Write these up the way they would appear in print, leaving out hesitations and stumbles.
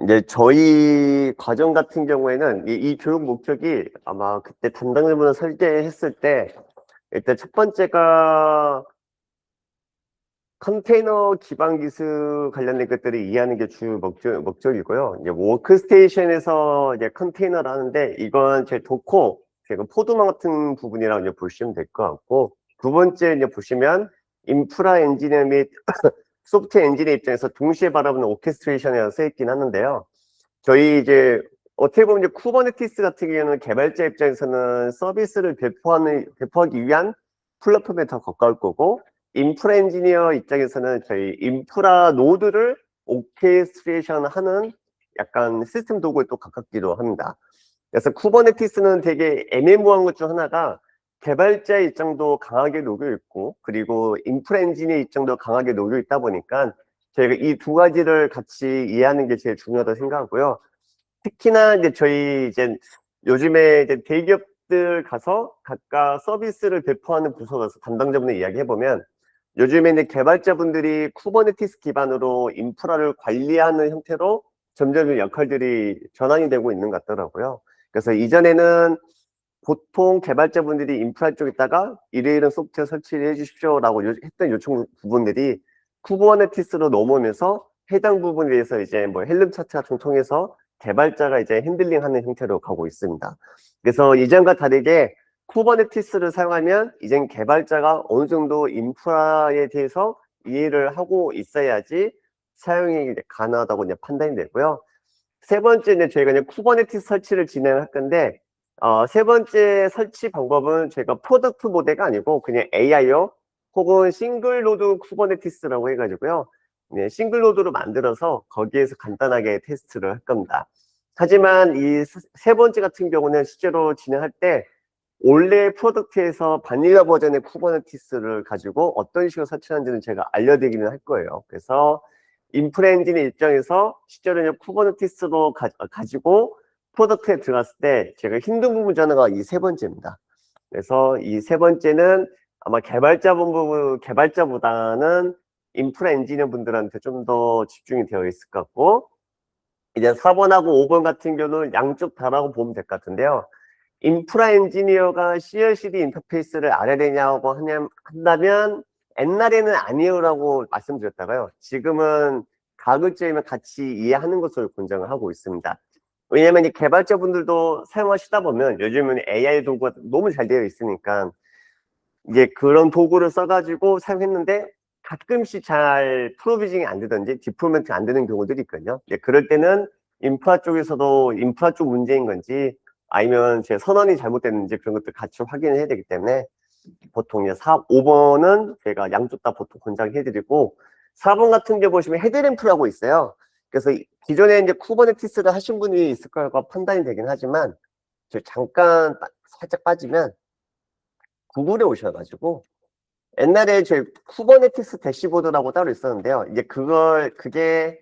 이제 저희 과정 같은 경우에는 이 교육 목적이 아마 그때 담당자분을 설계했을 때 일단 첫 번째가 컨테이너 기반 기술 관련된 것들을 이해하는 게 주 목적이고요. 이제 워크스테이션에서 이제 컨테이너를 하는데 이건 제 도커, 제가 포도만 같은 부분이라고 이제 보시면 될 것 같고, 두 번째 이제 보시면 인프라 엔지니어 및 소프트웨어 엔지니어 입장에서 동시에 바라보는 오케스트레이션이라고 써 있긴 하는데요. 저희 이제 어떻게 보면 이제 쿠버네티스 같은 경우는 개발자 입장에서는 서비스를 배포하기 위한 플랫폼에 더 가까울 거고, 인프라 엔지니어 입장에서는 저희 인프라 노드를 오케스트레이션 하는 약간 시스템 도구에 또 가깝기도 합니다. 그래서 쿠버네티스는 되게 애매모호한 것 중 하나가 개발자 입장도 강하게 녹여 있고, 그리고 인프라 엔지니어 입장도 강하게 녹여 있다 보니까 저희가 이 두 가지를 같이 이해하는 게 제일 중요하다고 생각하고요. 특히나 이제 저희 이제 요즘에 이제 대기업들 가서 각각 서비스를 배포하는 부서 가서 담당자분들 이야기해 보면 요즘에 이제 개발자분들이 쿠버네티스 기반으로 인프라를 관리하는 형태로 점점 역할들이 전환이 되고 있는 것 같더라고요. 그래서 이전에는 보통 개발자분들이 인프라 쪽에다가 이런 소프트웨어 설치를 해주십시오라고 했던 요청 부분들이 쿠버네티스로 넘어오면서 해당 부분에 대해서 이제 뭐 헬름 차트 같은 걸 통해서 개발자가 이제 핸들링하는 형태로 가고 있습니다. 그래서 이전과 다르게 쿠버네티스를 사용하면 이젠 개발자가 어느 정도 인프라에 대해서 이해를 하고 있어야지 사용이 가능하다고 이제 판단이 되고요. 세 번째는 저희가 이제 쿠버네티스 설치를 진행할 건데, 세 번째 설치 방법은 저희가 프로덕트 모델가 아니고 그냥 AIO 혹은 싱글 노드 쿠버네티스라고 해가지고요. 네, 싱글 노드로 만들어서 거기에서 간단하게 테스트를 할 겁니다. 하지만 이 세 번째 같은 경우는 실제로 진행할 때 원래 프로덕트에서 바닐라 버전의 쿠버네티스를 가지고 어떤 식으로 설치하는지는 제가 알려드리기는 할 거예요. 그래서 인프라 엔진의 입장에서 실제로 쿠버네티스로 가지고 프로덕트에 들어갔을 때 제가 힘든 부분 중 하나가 이 세 번째입니다. 그래서 이 세 번째는 아마 개발자보다는 인프라 엔지니어 분들한테 좀 더 집중이 되어 있을 것 같고, 이제 4번하고 5번 같은 경우는 양쪽 다라고 보면 될 것 같은데요. 인프라 엔지니어가 CI/CD 인터페이스를 알아야 되냐고 한다면 옛날에는 아니요라고 말씀드렸다가요. 지금은 가급적이면 같이 이해하는 것으로 권장을 하고 있습니다. 왜냐면 이 개발자분들도 사용하시다 보면 요즘은 AI 도구가 너무 잘 되어 있으니까 이제 그런 도구를 써가지고 사용했는데 가끔씩 잘 프로비징이 안 되든지 디플로이먼트 안 되는 경우들이 있거든요. 그럴 때는 인프라 쪽에서도 인프라 쪽 문제인 건지 아니면 제 선언이 잘못됐는지 그런 것들 같이 확인을 해야 되기 때문에 보통 이제 5번은 제가 양쪽 다 보통 권장해드리고, 4번 같은 게 보시면 헤드램프라고 있어요. 그래서 기존에 이제 쿠버네티스를 하신 분이 있을 거라고 판단이 되긴 하지만 저 잠깐 살짝 빠지면 구글에 오셔가지고 옛날에 저희 쿠버네티스 대시보드라고 따로 있었는데요. 이제 그게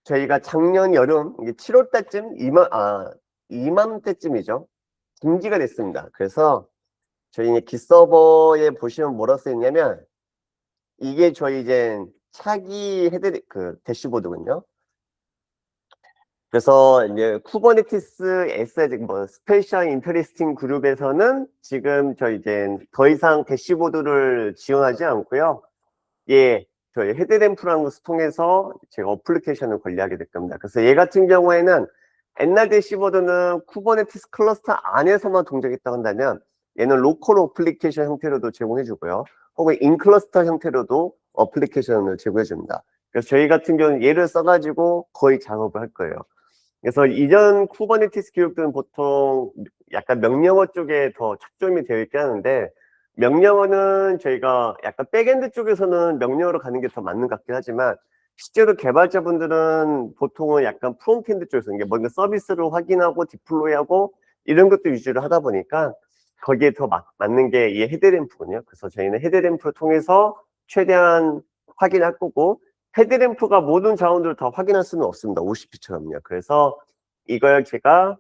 저희가 작년 여름, 이게 7월 달쯤, 이맘때쯤이죠. 중지가 됐습니다. 그래서 저희 깃서버에 보시면 뭐라고 써있냐면, 이게 저희 이제 차기 대시보드군요. 그래서 이제 쿠버네티스 스페셜 인터리스팅 그룹에서는 지금 저희 이제 더 이상 대시보드를 지원하지 않고요. 저희 헤드램프라는 것을 통해서 제가 어플리케이션을 관리하게 될 겁니다. 그래서 얘 같은 경우에는 옛날 대시보드는 쿠버네티스 클러스터 안에서만 동작했다고 한다면 얘는 로컬 어플리케이션 형태로도 제공해 주고요. 혹은 인클러스터 형태로도 어플리케이션을 제공해 줍니다. 그래서 저희 같은 경우는 얘를 써가지고 거의 작업을 할 거예요. 그래서 이전 쿠버네티스 교육들은 보통 약간 명령어 쪽에 더 초점이 되어 있긴 하는데, 명령어는 저희가 약간 백엔드 쪽에서는 명령어로 가는 게 더 맞는 것 같긴 하지만 실제로 개발자분들은 보통은 약간 프론트엔드 쪽에서 이게 뭔가 서비스를 확인하고 디플로이하고 이런 것도 위주로 하다 보니까 거기에 더 맞는 게 이 헤드램프군요. 그래서 저희는 헤드램프를 통해서 최대한 확인할 거고, 헤드램프가 모든 자원들을 다 확인할 수는 없습니다. OCP처럼요. 그래서 이걸 제가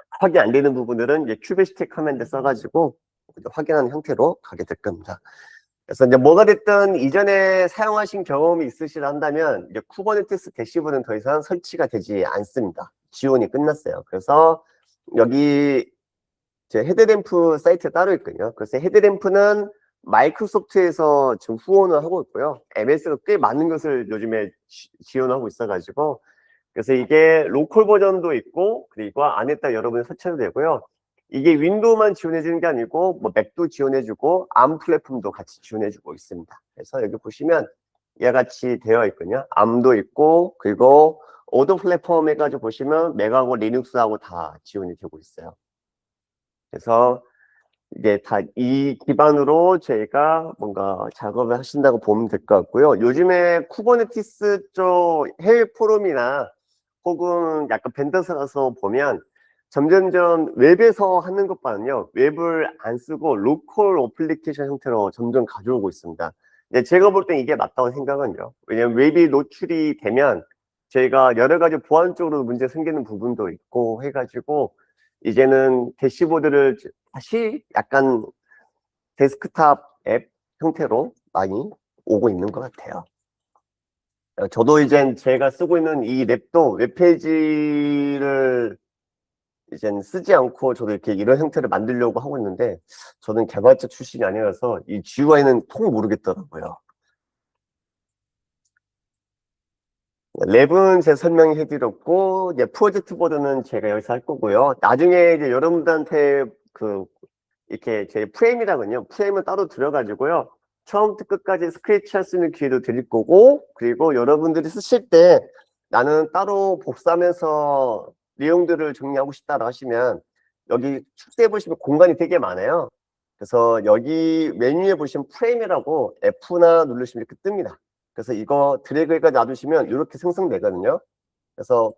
확인 안 되는 부분들은 이제 큐베스틱 커맨드 써가지고 확인하는 형태로 가게 될 겁니다. 그래서 이제 뭐가 됐든 이전에 사용하신 경험이 있으시다 한다면 이제 쿠버네티스 대시보드는 더 이상 설치가 되지 않습니다. 지원이 끝났어요. 그래서 여기 제 헤드램프 사이트가 따로 있거든요. 그래서 헤드램프는 마이크로소프트에서 지금 후원을 하고 있고요. MS가 꽤 많은 것을 요즘에 지원하고 있어가지고 그래서 이게 로컬 버전도 있고 그리고 안에다 여러분이 설치해도 되고요. 이게 윈도우만 지원해주는 게 아니고 뭐 맥도 지원해주고 암 플랫폼도 같이 지원해주고 있습니다. 그래서 여기 보시면 이와 같이 되어 있거든요. 암도 있고 그리고 오더 플랫폼 해가지고 보시면 맥하고 리눅스하고 다 지원이 되고 있어요. 그래서 이게 다 이 기반으로 저희가 뭔가 작업을 하신다고 보면 될 것 같고요. 요즘에 쿠버네티스 쪽 해외 포럼이나 혹은 약간 벤더사 가서 보면 점점점 웹에서 하는 것보다는요, 웹을 안 쓰고 로컬 어플리케이션 형태로 점점 가져오고 있습니다. 근데 제가 볼 땐 이게 맞다고 생각은요. 왜냐면 웹이 노출이 되면 저희가 여러 가지 보안적으로 문제 생기는 부분도 있고 해가지고 이제는 대시보드를 다시 약간 데스크탑 앱 형태로 많이 오고 있는 것 같아요. 저도 이젠 제가 쓰고 있는 이 랩도 웹페이지를 이젠 쓰지 않고 저도 이렇게 이런 형태를 만들려고 하고 있는데 저는 개발자 출신이 아니라서 이 GUI는 통 모르겠더라고요. 랩은 제가 설명해 드렸고 이제 프로젝트 보드는 제가 여기서 할 거고요. 나중에 이제 여러분들한테 그 이렇게 제 프레임이라군요. 프레임을 따로 들여가지고요. 처음부터 끝까지 스크래치 할 수 있는 기회도 드릴 거고, 그리고 여러분들이 쓰실 때 나는 따로 복사하면서 내용들을 정리하고 싶다고 하시면 여기 축소해 보시면 공간이 되게 많아요. 그래서 여기 메뉴에 보시면 프레임이라고 F나 누르시면 이렇게 뜹니다. 그래서 이거 드래그해가 놔두시면 이렇게 생성되거든요. 그래서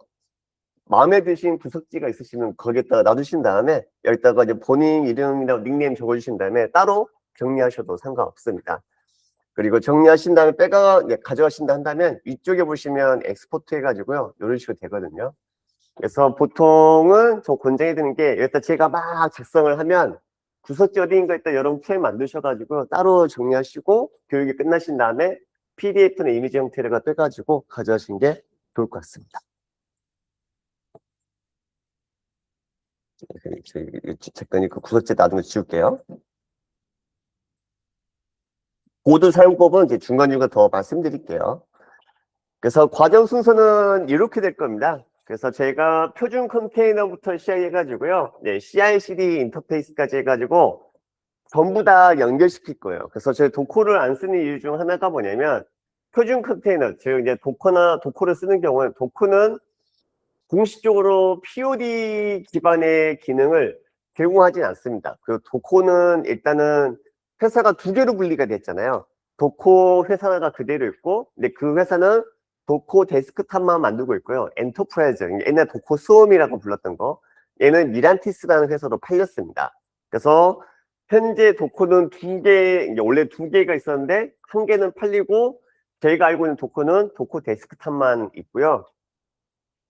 마음에 드신 구석지가 있으시면 거기에다가 놔두신 다음에 여기다가 이제 본인 이름이나 닉네임 적어주신 다음에 따로 정리하셔도 상관없습니다. 그리고 정리하신 다음에 가져가신다 한다면 이쪽에 보시면 엑스포트 해가지고요. 이런 식으로 되거든요. 그래서 보통은 저 권장해 드리는 게 여기다 제가 막 작성을 하면 구석지 어디인가에다 여러분 프레임 만드셔가지고 따로 정리하시고 교육이 끝나신 다음에 PDF나 이미지 형태로 빼가지고 가져가신 게 좋을 것 같습니다. 잠깐 그 구석지 놔둔 거 지울게요. 보드 사용법은 이제 중간중간 더 말씀드릴게요. 그래서 과정 순서는 이렇게 될 겁니다. 그래서 제가 표준 컨테이너부터 시작해가지고요. 네, CI/CD 인터페이스까지 해가지고 전부 다 연결시킬 거예요. 그래서 저희 도커를 안 쓰는 이유 중 하나가 뭐냐면 표준 컨테이너, 즉 이제 도커를 쓰는 경우는 도커는 공식적으로 POD 기반의 기능을 제공하진 않습니다. 그 도코는 일단은 회사가 두 개로 분리가 됐잖아요. 도코 회사가 그대로 있고, 근데 그 회사는 도코 데스크탑만 만들고 있고요. 엔터프라이즈, 옛날 도코 수험이라고 불렀던 거, 얘는 미란티스라는 회사로 팔렸습니다. 그래서 현재 도코는 원래 두 개가 있었는데, 한 개는 팔리고, 저희가 알고 있는 도코는 도코 데스크탑만 있고요.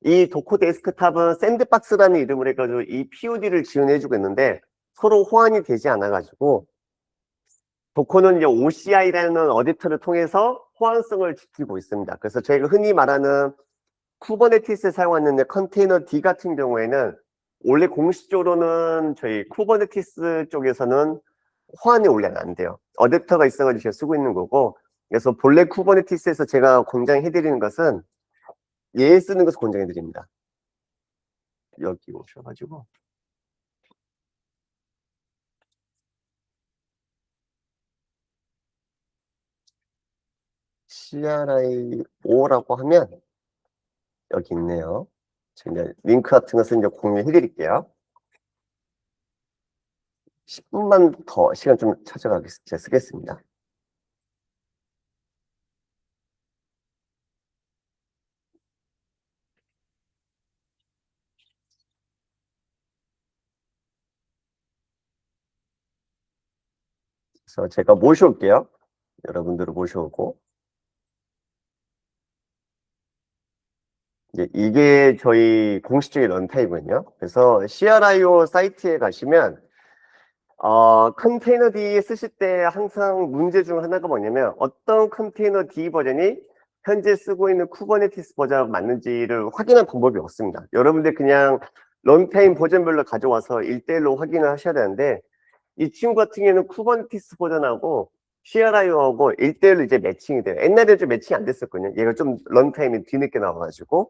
이 도코 데스크탑은 샌드박스라는 이름을 해가지고 이 POD를 지원해주고 있는데 서로 호환이 되지 않아가지고 도코는 이제 OCI라는 어댑터를 통해서 호환성을 지키고 있습니다. 그래서 저희가 흔히 말하는 쿠버네티스에 사용하는 컨테이너 D 같은 경우에는 원래 공식적으로는 저희 쿠버네티스 쪽에서는 호환이 원래 안 돼요. 어댑터가 있어가지고 제가 쓰고 있는 거고, 그래서 본래 쿠버네티스에서 제가 권장해드리는 것은 얘 쓰는 것을 권장해드립니다. 여기 오셔가지고 CRI5라고 하면 여기 있네요. 제가 이제 링크 같은 것은 이제 공유해 드릴게요. 10분만 더 시간 좀 제가 쓰겠습니다. 그래서 제가 모셔올게요. 여러분들을 모셔오고. 이게 저희 공식적인 런타임이거든요. 그래서 CRIO 사이트에 가시면 컨테이너 D 쓰실 때 항상 문제 중 하나가 뭐냐면 어떤 컨테이너 D 버전이 현재 쓰고 있는 쿠버네티스 버전하고 맞는지를 확인할 방법이 없습니다. 여러분들 그냥 런타임 버전별로 가져와서 1대1로 확인을 하셔야 되는데 이 친구 같은 경우에는 쿠버네티스 버전하고 CRIO하고 1대1로 이제 매칭이 돼요. 옛날에 좀 매칭이 안 됐었거든요. 얘가 좀 런타임이 뒤늦게 나와가지고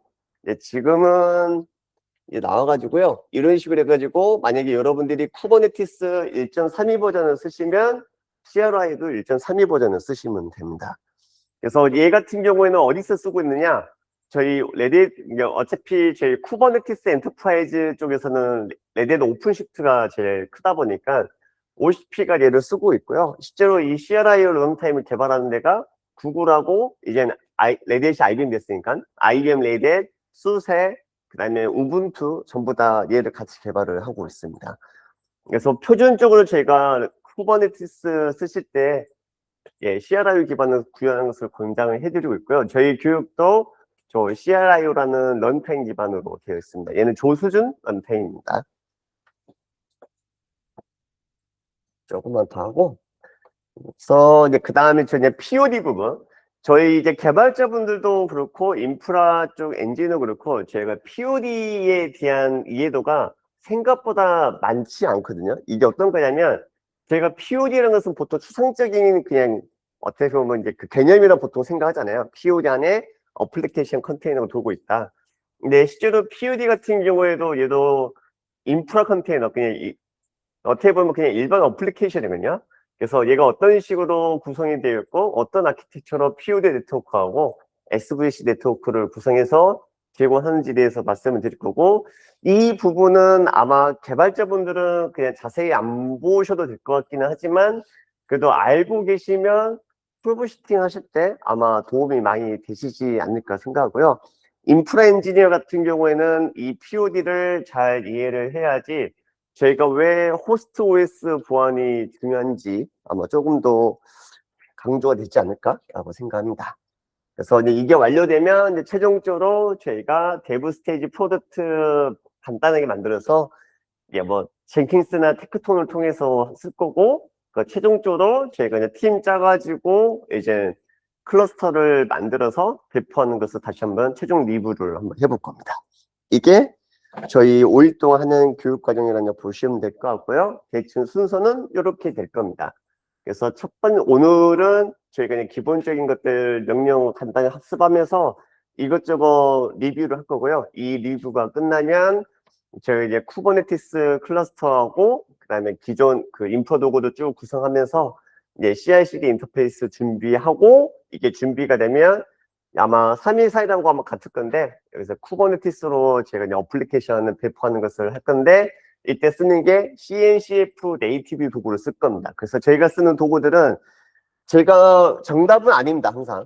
지금은 나와가지고요. 이런 식으로 해가지고 만약에 여러분들이 쿠버네티스 1.32 버전을 쓰시면 CRI도 1.32 버전을 쓰시면 됩니다. 그래서 얘 같은 경우에는 어디서 쓰고 있느냐? 저희 레딧 어차피 저희 쿠버네티스 엔터프라이즈 쪽에서는 레딧 오픈시프트가 제일 크다 보니까 OCP가 얘를 쓰고 있고요. 실제로 이 CRIO 런타임을 개발하는 데가 구글하고 이제는 레딧이 IBM 됐으니까 IBM 레딧, 수세, 그다음에 우분투 전부 다 얘를 같이 개발을 하고 있습니다. 그래서 표준적으로 제가 쿠버네티스 쓰실 때 CRIO 기반을 구현하는 것을 권장을 해드리고 있고요. 저희 교육도 저 CRIO라는 런타임 기반으로 되어 있습니다. 얘는 조수준 런타임입니다. 조금만 더 하고, 그래서 이제 그 다음에 저희 POD 부분. 저희 이제 개발자분들도 그렇고 인프라 쪽 엔진도 그렇고 저희가 POD에 대한 이해도가 생각보다 많지 않거든요. 이게 어떤 거냐면 저희가 POD라는 것은 보통 추상적인 그냥 어떻게 보면 이제 그 개념이라 보통 생각하잖아요. POD 안에 어플리케이션 컨테이너가 돌고 있다. 근데 실제로 POD 같은 경우에도 얘도 인프라 컨테이너 그냥 어떻게 보면 그냥 일반 어플리케이션이거든요. 그래서 얘가 어떤 식으로 구성이 되어 있고 어떤 아키텍처로 POD 네트워크하고 SVC 네트워크를 구성해서 제공하는지에 대해서 말씀을 드릴 거고 이 부분은 아마 개발자분들은 그냥 자세히 안 보셔도 될 것 같기는 하지만 그래도 알고 계시면 트러블슈팅 하실 때 아마 도움이 많이 되시지 않을까 생각하고요. 인프라 엔지니어 같은 경우에는 이 POD를 잘 이해를 해야지 저희가 왜 호스트 OS 보안이 중요한지 아마 조금 더 강조가 되지 않을까라고 생각합니다. 그래서 이제 이게 완료되면 이제 최종적으로 저희가 데브 스테이지 프로덕트 간단하게 만들어서 이게 뭐 젠킨스나 테크톤을 통해서 쓸 거고 최종적으로 저희가 이제 팀 짜가지고 이제 클러스터를 만들어서 배포하는 것을 다시 한번 최종 리뷰를 한번 해볼 겁니다. 이게 저희 5일 동안 하는 교육 과정이라고 보시면 될 것 같고요. 대충 순서는 이렇게 될 겁니다. 그래서 오늘은 저희가 그냥 기본적인 것들 명령 간단히 학습하면서 이것저것 리뷰를 할 거고요. 이 리뷰가 끝나면 저희 이제 쿠버네티스 클러스터하고 그다음에 기존 그 인프라 도구도 쭉 구성하면서 이제 CI/CD 인터페이스 준비하고 이게 준비가 되면 아마 3일 사이라고 하면 같을 건데 여기서 쿠버네티스로 제가 이제 어플리케이션을 배포하는 것을 할 건데 이때 쓰는 게 CNCF 네이티브 도구를 쓸 겁니다. 그래서 저희가 쓰는 도구들은 제가 정답은 아닙니다. 항상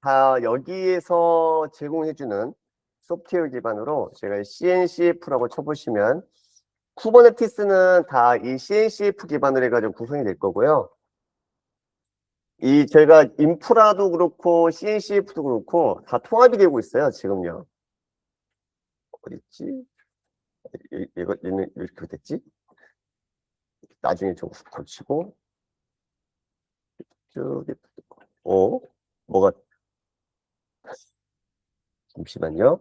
다 여기에서 제공해주는 소프트웨어 기반으로 제가 CNCF라고 쳐보시면 쿠버네티스는 다 이 CNCF 기반으로 해가지고 구성이 될 거고요. 저희가 인프라도 그렇고 CNCF도 그렇고 다 통합이 되고 있어요. 지금요. 어딨지? 얘는 이렇게 됐지? 나중에 좀 고치고 저기 뭐가 잠시만요.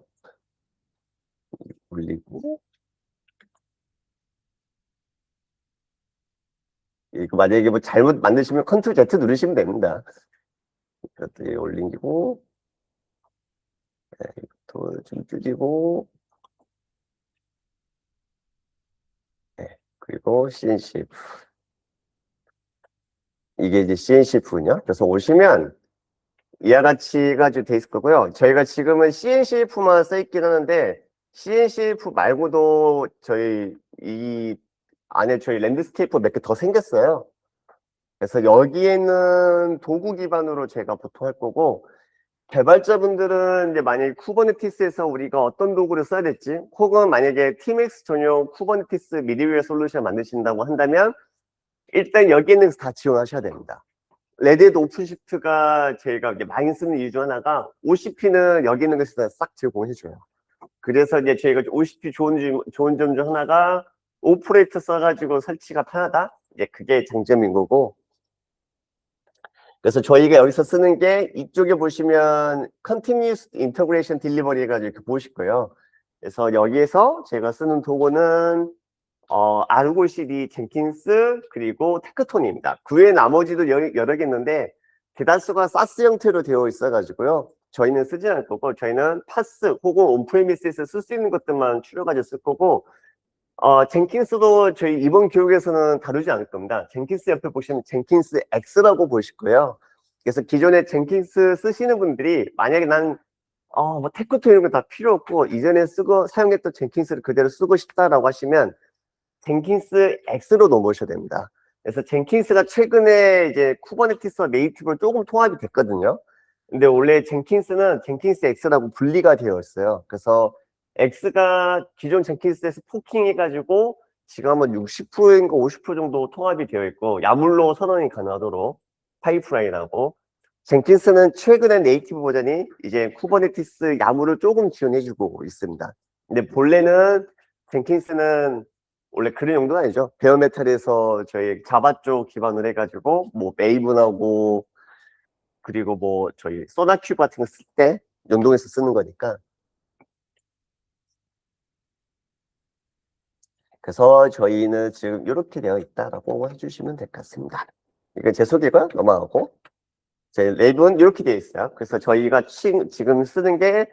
올리고 이거 만약에 뭐 잘못 만드시면 컨트롤 Z 누르시면 됩니다. 이것도 올리고 이것도 좀 줄이고 그리고 CNCF 이게 이제 CNCF군요. 그래서 오시면 이와 같이 해가지고 돼 있을 거고요. 저희가 지금은 CNCF만 써있긴 하는데 CNCF 말고도 저희 이 안에 저희 랜드스케이프 몇 개 더 생겼어요. 그래서 여기에는 도구 기반으로 제가 보통 할 거고 개발자분들은 이제 만약에 쿠버네티스에서 우리가 어떤 도구를 써야 될지 혹은 만약에 TMX 전용 쿠버네티스 미드웨어 솔루션 만드신다고 한다면 일단 여기 있는 거 다 지원하셔야 됩니다. 레딧 오픈시프트가 저희가 이제 많이 쓰는 이유 중 하나가 OCP는 여기 있는 것에서 싹 제공해줘요. 그래서 이제 저희가 OCP 좋은 점 중 하나가 오퍼레이터 써가지고 설치가 편하다. 이제 그게 장점인 거고. 그래서 저희가 여기서 쓰는 게 이쪽에 보시면 Continuous Integration Delivery 해가지고 이렇게 보실 거예요. 그래서 여기에서 제가 쓰는 도구는 아르고 CD, 젠킨스, 그리고 테크톤입니다. 그 외에 나머지도 여러 개 있는데 대다수가 사스 형태로 되어 있어가지고요. 저희는 쓰지 않을 거고, 저희는 파스 혹은 온프레미스에서 쓸 수 있는 것들만 추려가지고 쓸 거고, 젠킨스도 저희 이번 교육에서는 다루지 않을 겁니다. 젠킨스 옆에 보시면 젠킨스 X라고 보실 거예요. 그래서 기존에 젠킨스 쓰시는 분들이 만약에 뭐 테크톤 이런 거 다 필요 없고 이전에 사용했던 젠킨스를 그대로 쓰고 싶다라고 하시면 젠킨스 X로 넘어오셔야 됩니다. 그래서 젠킨스가 최근에 이제 쿠버네티스와 네이티브로 조금 통합이 됐거든요. 근데 원래 젠킨스는 젠킨스 X라고 분리가 되어 있어요. 그래서 X가 기존 젠킨스에서 포킹해가지고 지금 한번 60%인가 50% 정도 통합이 되어 있고 야물로 선언이 가능하도록 파이프라인하고, 젠킨스는 최근에 네이티브 버전이 이제 쿠버네티스 야물을 조금 지원해주고 있습니다. 근데 본래는 젠킨스는 원래 그런 용도는 아니죠. 베어메탈에서 저희 자바 쪽 기반으로 해가지고 뭐 메이븐하고 그리고 뭐 저희 소나큐 같은 거 쓸 때 연동해서 쓰는 거니까. 그래서 저희는 지금 이렇게 되어 있다라고 해주시면 될 것 같습니다. 이건 제 소개가 넘어가고, 제 랩은 이렇게 되어 있어요. 그래서 저희가 지금 쓰는 게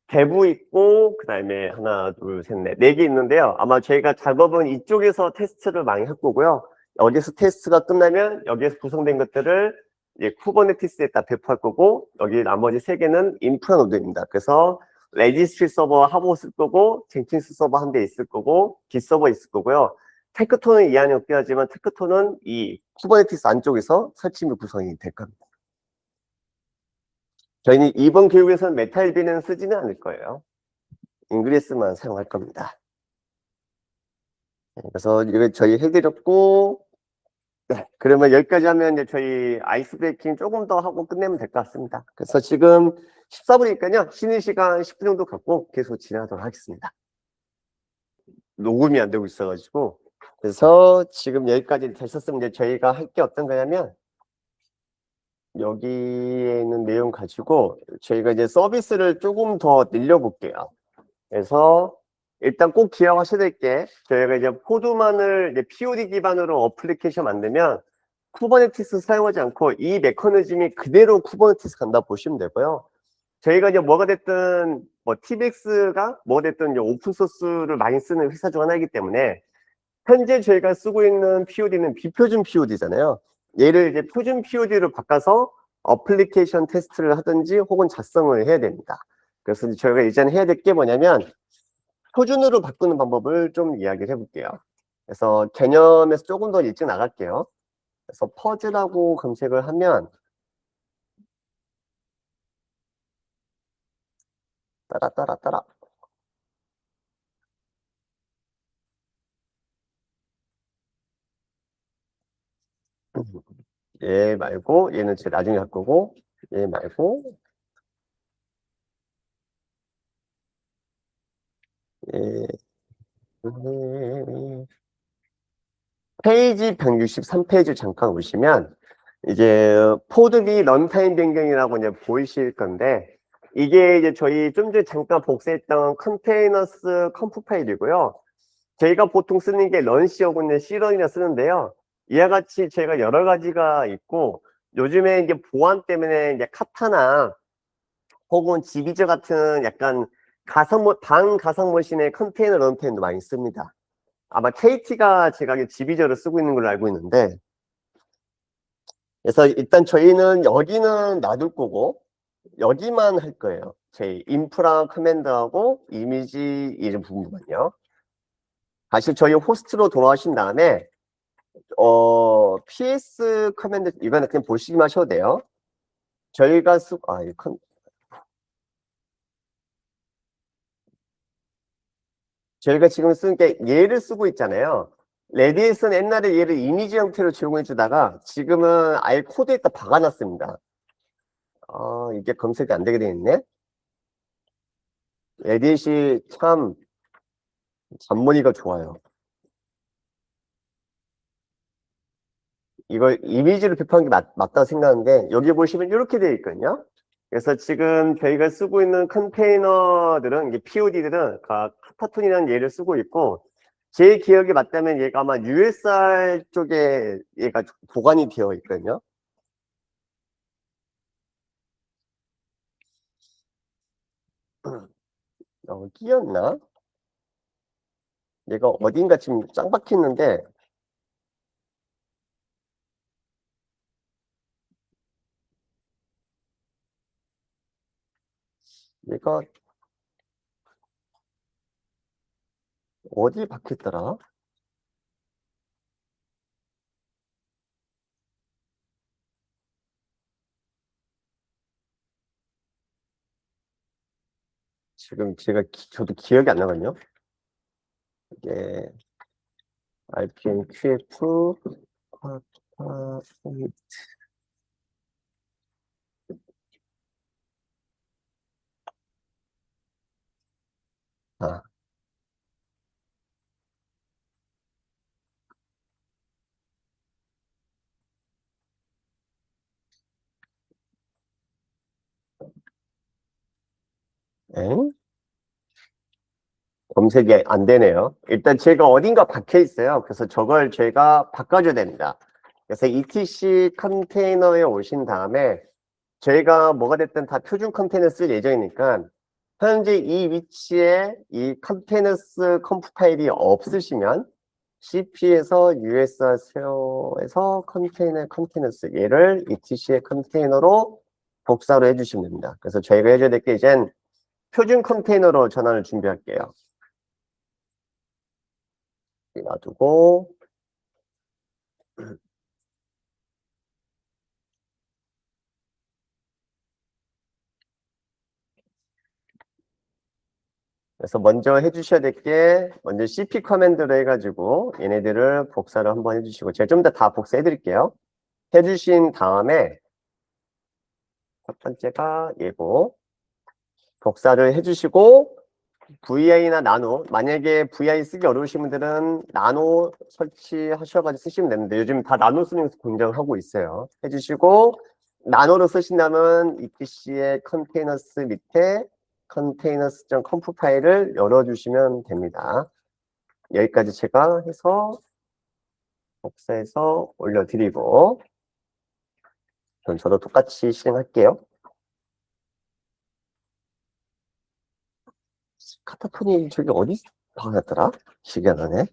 대부 있고, 그 다음에 하나, 둘, 셋, 넷, 네 개 있는데요. 아마 저희가 작업은 이쪽에서 테스트를 많이 할 거고요. 여기서 테스트가 끝나면 여기에서 구성된 것들을 이제 쿠버네티스에다 배포할 거고, 여기 나머지 세 개는 인프라 노드입니다. 그래서 레지스트리 서버 하고 쓸 거고, 젠킨스 서버 한 대 있을 거고, 깃 서버 있을 거고요. 테크톤은 이 안에 없긴 하지만 테크톤은 이 쿠버네티스 안쪽에서 설치 및 구성이 될 겁니다. 저희는 이번 교육에서는 메탈비는 쓰지는 않을 거예요. 잉그리스만 사용할 겁니다. 그래서 이거 저희 해드렸고, 네, 그러면 여기까지 하면 이제 저희 아이스 브레이킹 조금 더 하고 끝내면 될 것 같습니다. 그래서 지금 14분이니까요. 쉬는 시간 10분 정도 갖고 계속 진행하도록 하겠습니다. 녹음이 안 되고 있어가지고. 그래서 지금 여기까지 됐었으면 이제 저희가 할 게 어떤 거냐면, 여기에 있는 내용 가지고 저희가 이제 서비스를 조금 더 늘려볼게요. 그래서 일단 꼭 기억하셔야 될 게, 저희가 이제 포드만을 이제 POD 기반으로 어플리케이션 만들면 쿠버네티스 사용하지 않고 이 메커니즘이 그대로 쿠버네티스 간다 보시면 되고요. 저희가 이제 뭐가 됐든 뭐 TBX가 뭐가 됐든 이제 오픈소스를 많이 쓰는 회사 중 하나이기 때문에 현재 저희가 쓰고 있는 POD는 비표준 POD잖아요. 얘를 이제 표준 POD로 바꿔서 어플리케이션 테스트를 하든지 혹은 작성을 해야 됩니다. 그래서 저희가 이제는 해야 될 게 뭐냐면 표준으로 바꾸는 방법을 좀 이야기를 해볼게요. 그래서 개념에서 조금 더 일찍 나갈게요. 그래서 퍼즈라고 검색을 하면 따라 얘 말고 얘는 제가 나중에 할 거고, 얘 말고 얘 페이지 163페이지 잠깐 오시면 이제 포드비 런타임 변경이라고 이제 보이실 건데, 이게 이제 저희 좀 전에 잠깐 복사했던 컨테이너스 컴프 파일이고요. 저희가 보통 쓰는 게 런시하고 C런이나 쓰는데요. 이와 같이 저희가 여러 가지가 있고, 요즘에 이제 보안 때문에 이제 카타나 혹은 지비저 같은 약간 반가상 머신의 컨테이너 런타임도 많이 씁니다. 아마 KT가 제가 지비저를 쓰고 있는 걸로 알고 있는데, 그래서 일단 저희는 여기는 놔둘 거고 여기만 할 거예요. 저희 인프라 커맨드하고 이미지 이런 부분만요. 다시 저희 호스트로 돌아가신 다음에 PS 커맨드 이거는 그냥 보시기만 하셔도 돼요. 저희가 저희가 지금 쓰는 게 얘를 쓰고 있잖아요. 레디에서는 옛날에 얘를 이미지 형태로 제공해 주다가 지금은 아예 코드에다 박아놨습니다. 이게 검색이 안 되게 돼 있네. 레딧이 참 잡무늬가 좋아요. 이걸 이미지로 표현한 게 맞다고 생각하는데, 여기 보시면 이렇게 되어 있거든요. 그래서 지금 저희가 쓰고 있는 컨테이너들은, 이게 POD들은 카타톤이라는 예를 쓰고 있고, 제 기억이 맞다면 얘가 아마 USR 쪽에 얘가 보관이 되어 있거든요. 여기였나? 얘가 어딘가 지금 짱 박혔는데, 얘가 어디 박혔더라? 지금 저도 기억이 안 나거든요. 이게 RPM QF 아, 엥? 검색이 안 되네요. 일단 제가 어딘가 박혀 있어요. 그래서 저걸 제가 바꿔줘야 됩니다. 그래서 ETC 컨테이너에 오신 다음에 저희가 뭐가 됐든 다 표준 컨테이너 쓸 예정이니까 현재 이 위치에 이 컨테이너스 컴프 파일이 없으시면 CP에서 USR 세어에서 컨테이너스 얘를 ETC의 컨테이너로 복사로 해주시면 됩니다. 그래서 저희가 해줘야 될 게 이젠 표준 컨테이너로 전환을 준비할게요. 놔두고 그래서 먼저 해주셔야 될 게 먼저 cp 커맨드로 해가지고 얘네들을 복사를 한번 해주시고 제가 좀 더 다 복사해 드릴게요. 해주신 다음에 첫 번째가 얘고 복사를 해주시고 VI나 나노 만약에 VI 쓰기 어려우신 분들은 나노 설치하셔가지고 쓰시면 되는데 요즘 다 나노 쓰는 공정하고 있어요. 해주시고 나노로 쓰신다면 ETC의 컨테이너스 밑에 containers.conf 파일을 열어주시면 됩니다. 여기까지 제가 해서 복사해서 올려드리고 그럼 저도 똑같이 실행할게요. 카타톤이 저기 어디 박았더라? 기억이 안 나네.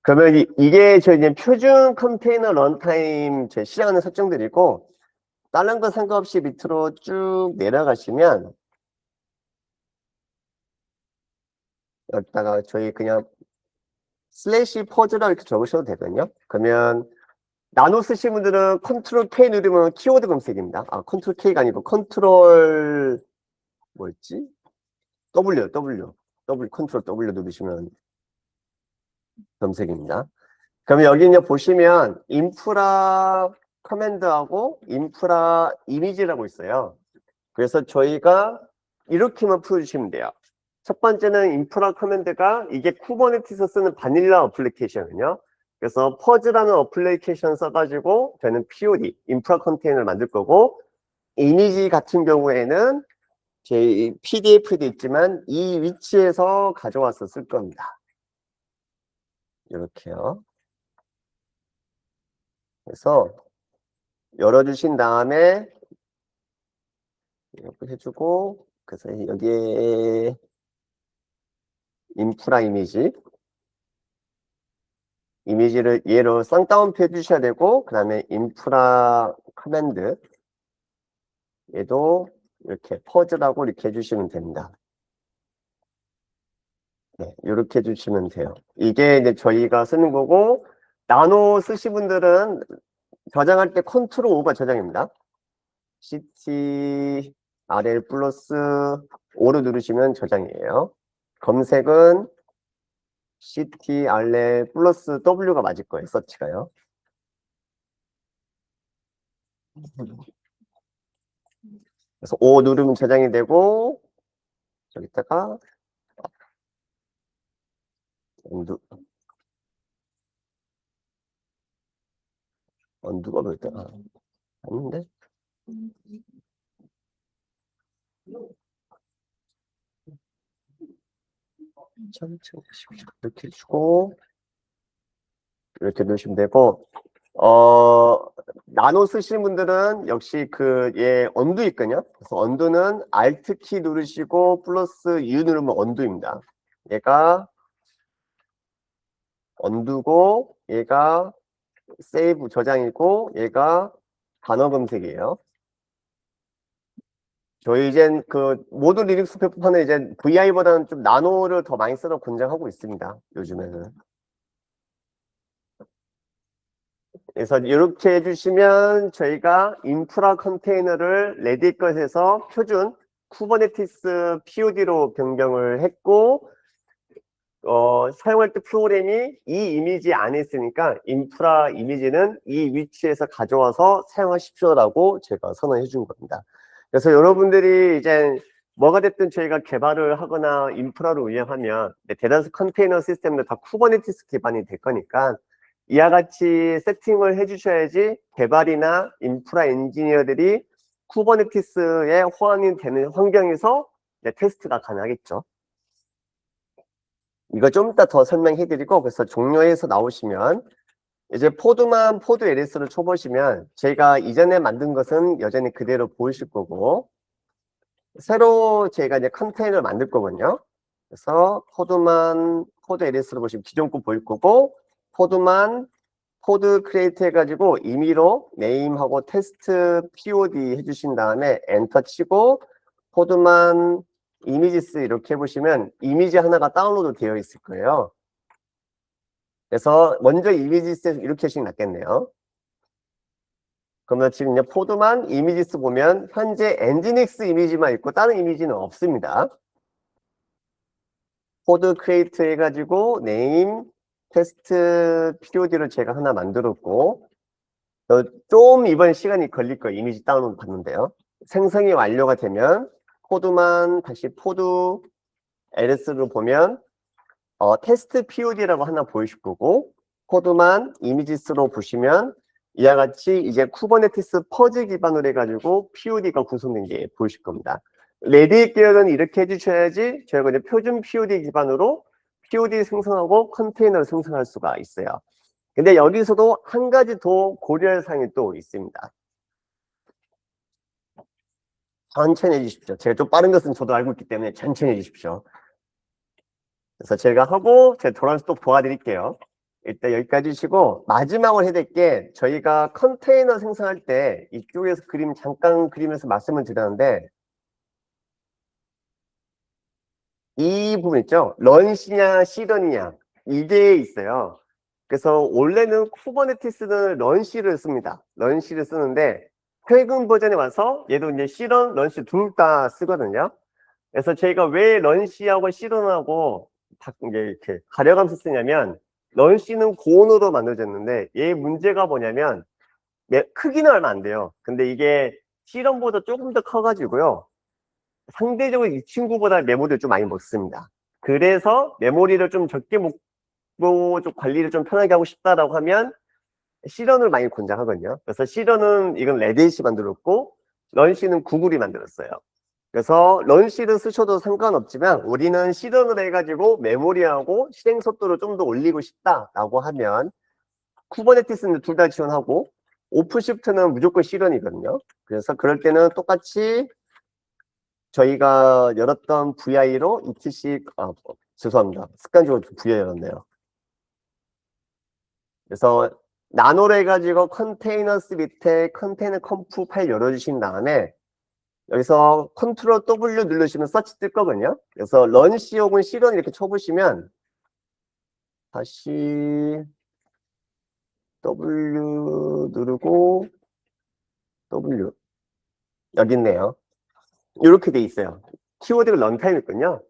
그러면 이게 저희 이제 표준 컨테이너 런타임 제 실행하는 설정들이고 다른 거 상관없이 밑으로 쭉 내려가시면 여기다가 저희 그냥 슬래시 퍼즈라고 이렇게 적으셔도 되거든요. 그러면 나노 쓰신 분들은 컨트롤 K 누르면 키워드 검색입니다. 아, 컨트롤 K가 아니고 컨트롤 뭐였지? 컨트롤 W 누르시면 검색입니다. 그러면 여기 이제 보시면 인프라 커맨드하고 인프라 이미지라고 있어요. 그래서 저희가 이렇게만 풀어주시면 돼요. 첫 번째는 인프라 커맨드가 이게 쿠버네티에서 쓰는 바닐라 어플리케이션이요. 그래서 퍼즈라는 어플리케이션 써가지고 저는 POD, 인프라 컨테이너를 만들 거고 이미지 같은 경우에는 제 PDF도 있지만 이 위치에서 가져와서 쓸 겁니다. 이렇게요. 그래서 열어주신 다음에 이렇게 해주고 그래서 여기에 인프라 이미지를 얘로 쌍따옴표 해주셔야 되고 그 다음에 인프라 커맨드 얘도 이렇게 퍼즈라고 이렇게 해주시면 됩니다. 네, 이렇게 해주시면 돼요. 이게 이제 저희가 쓰는 거고 나노 쓰신 분들은 저장할 때 컨트롤 O가 저장입니다. CT RL 플러스 O를 누르시면 저장이에요. 검색은 CT RL 플러스 W가 맞을 거예요. 서치가요. 그래서 O 누르면 저장이 되고 여기다가 누가 볼때 아닌데? 이렇게 주고 이렇게 넣으시면 되고 나노 쓰시는 분들은 역시 언두 있거든요. 그래서 언두는 Alt 키 누르시고 플러스 U 누르면 언두입니다. 얘가 언두고 얘가 세이브 저장이고 얘가 단어 검색이에요. 저희 이젠 모든 리눅스 페퍼는 이제 VI보다는 좀 나노를 더 많이 쓰러 권장하고 있습니다. 요즘에는. 그래서 이렇게 해주시면 저희가 인프라 컨테이너를 레딧 것에서 표준 쿠버네티스 POD로 변경을 했고 사용할 때 프로그램이 이 이미지 안에 있으니까 인프라 이미지는 이 위치에서 가져와서 사용하십시오라고 제가 선언해 준 겁니다. 그래서 여러분들이 이제 뭐가 됐든 저희가 개발을 하거나 인프라를 운영하면 대다수 컨테이너 시스템도 다 쿠버네티스 기반이 될 거니까 이와 같이 세팅을 해주셔야지 개발이나 인프라 엔지니어들이 쿠버네티스에 호환이 되는 환경에서 테스트가 가능하겠죠. 이거 좀 이따 더 설명해드리고 그래서 종료해서 나오시면 이제 포드만 포드 LS를 쳐보시면 제가 이전에 만든 것은 여전히 그대로 보이실 거고 새로 제가 이제 컨테이너를 만들 거거든요. 그래서 포드만 포드 LS를 보시면 기존 거 보일 거고 포드만 포드 크리에이트 해가지고 임의로 네임하고 테스트 POD 해주신 다음에 엔터 치고 포드만 이미지스 이렇게 해보시면 이미지 하나가 다운로드 되어 있을 거예요. 그래서 먼저 이미지스 이렇게 하시는 게 낫겠네요. 그러면 지금 이제 포드만 이미지스 보면 현재 엔지닉스 이미지만 있고 다른 이미지는 없습니다. 포드 크리에이트 해가지고 네임 테스트 POD를 제가 하나 만들었고 좀 이번 시간이 걸릴 거예요. 이미지 다운로드 받는데요. 생성이 완료가 되면 포드만 다시 포드 LS로 보면 테스트 POD라고 하나 보이실 거고 포드만 이미지스로 보시면 이와 같이 이제 쿠버네티스 퍼즈 기반으로 해가지고 POD가 구성된 게 보이실 겁니다. 레딧 계열은 이렇게 해주셔야지 저희가 이제 표준 POD 기반으로 POD 생성하고 컨테이너를 생성할 수가 있어요. 근데 여기서도 한 가지 더 고려할 사항이 또 있습니다. 천천히 해주십시오. 제가 좀 빠른 것은 저도 알고 있기 때문에 천천히 해주십시오. 그래서 제가 하고 제가 돌아와서 또 도와드릴게요. 일단 여기까지 주시고 마지막으로 해야 될 게 저희가 컨테이너 생성할 때 이쪽에서 잠깐 그리면서 말씀을 드렸는데 이 부분 있죠? 런시냐 시런이냐 이게 있어요. 그래서 원래는 쿠버네티스는 런시를 씁니다. 런시를 쓰는데 최근 버전에 와서 얘도 이제 시런, 런시 둘 다 쓰거든요. 그래서 저희가 왜 런시하고 시런하고 이제 이렇게 가려가면서 쓰냐면 런시는 고온으로 만들어졌는데 얘 문제가 뭐냐면 크기는 얼마 안 돼요. 근데 이게 시런보다 조금 더 커가지고요. 상대적으로 이 친구보다 메모리를 좀 많이 먹습니다. 그래서 메모리를 좀 적게 먹고 좀 관리를 좀 편하게 하고 싶다라고 하면 시런을 많이 권장하거든요. 그래서 시런은 이건 레딧이 만들었고 런시는 구글이 만들었어요. 그래서 런시를 쓰셔도 상관없지만 우리는 시런을 해가지고 메모리하고 실행 속도를 좀 더 올리고 싶다라고 하면 쿠버네티스는 둘 다 지원하고 오픈시프트는 무조건 시런이거든요. 그래서 그럴 때는 똑같이 저희가 열었던 VI로 etc 죄송합니다. 습관적으로 VI 열었네요. 그래서 나노로 해가지고 컨테이너스 밑에 컨테이너 컴프 파일 열어주신 다음에 여기서 컨트롤 W 누르시면 서치 뜰 거거든요. 그래서 런시 혹은 시런 이렇게 쳐보시면 다시 W 누르고 W 여기 있네요. 이렇게 돼 있어요. 키워드가 런타임 있거든요.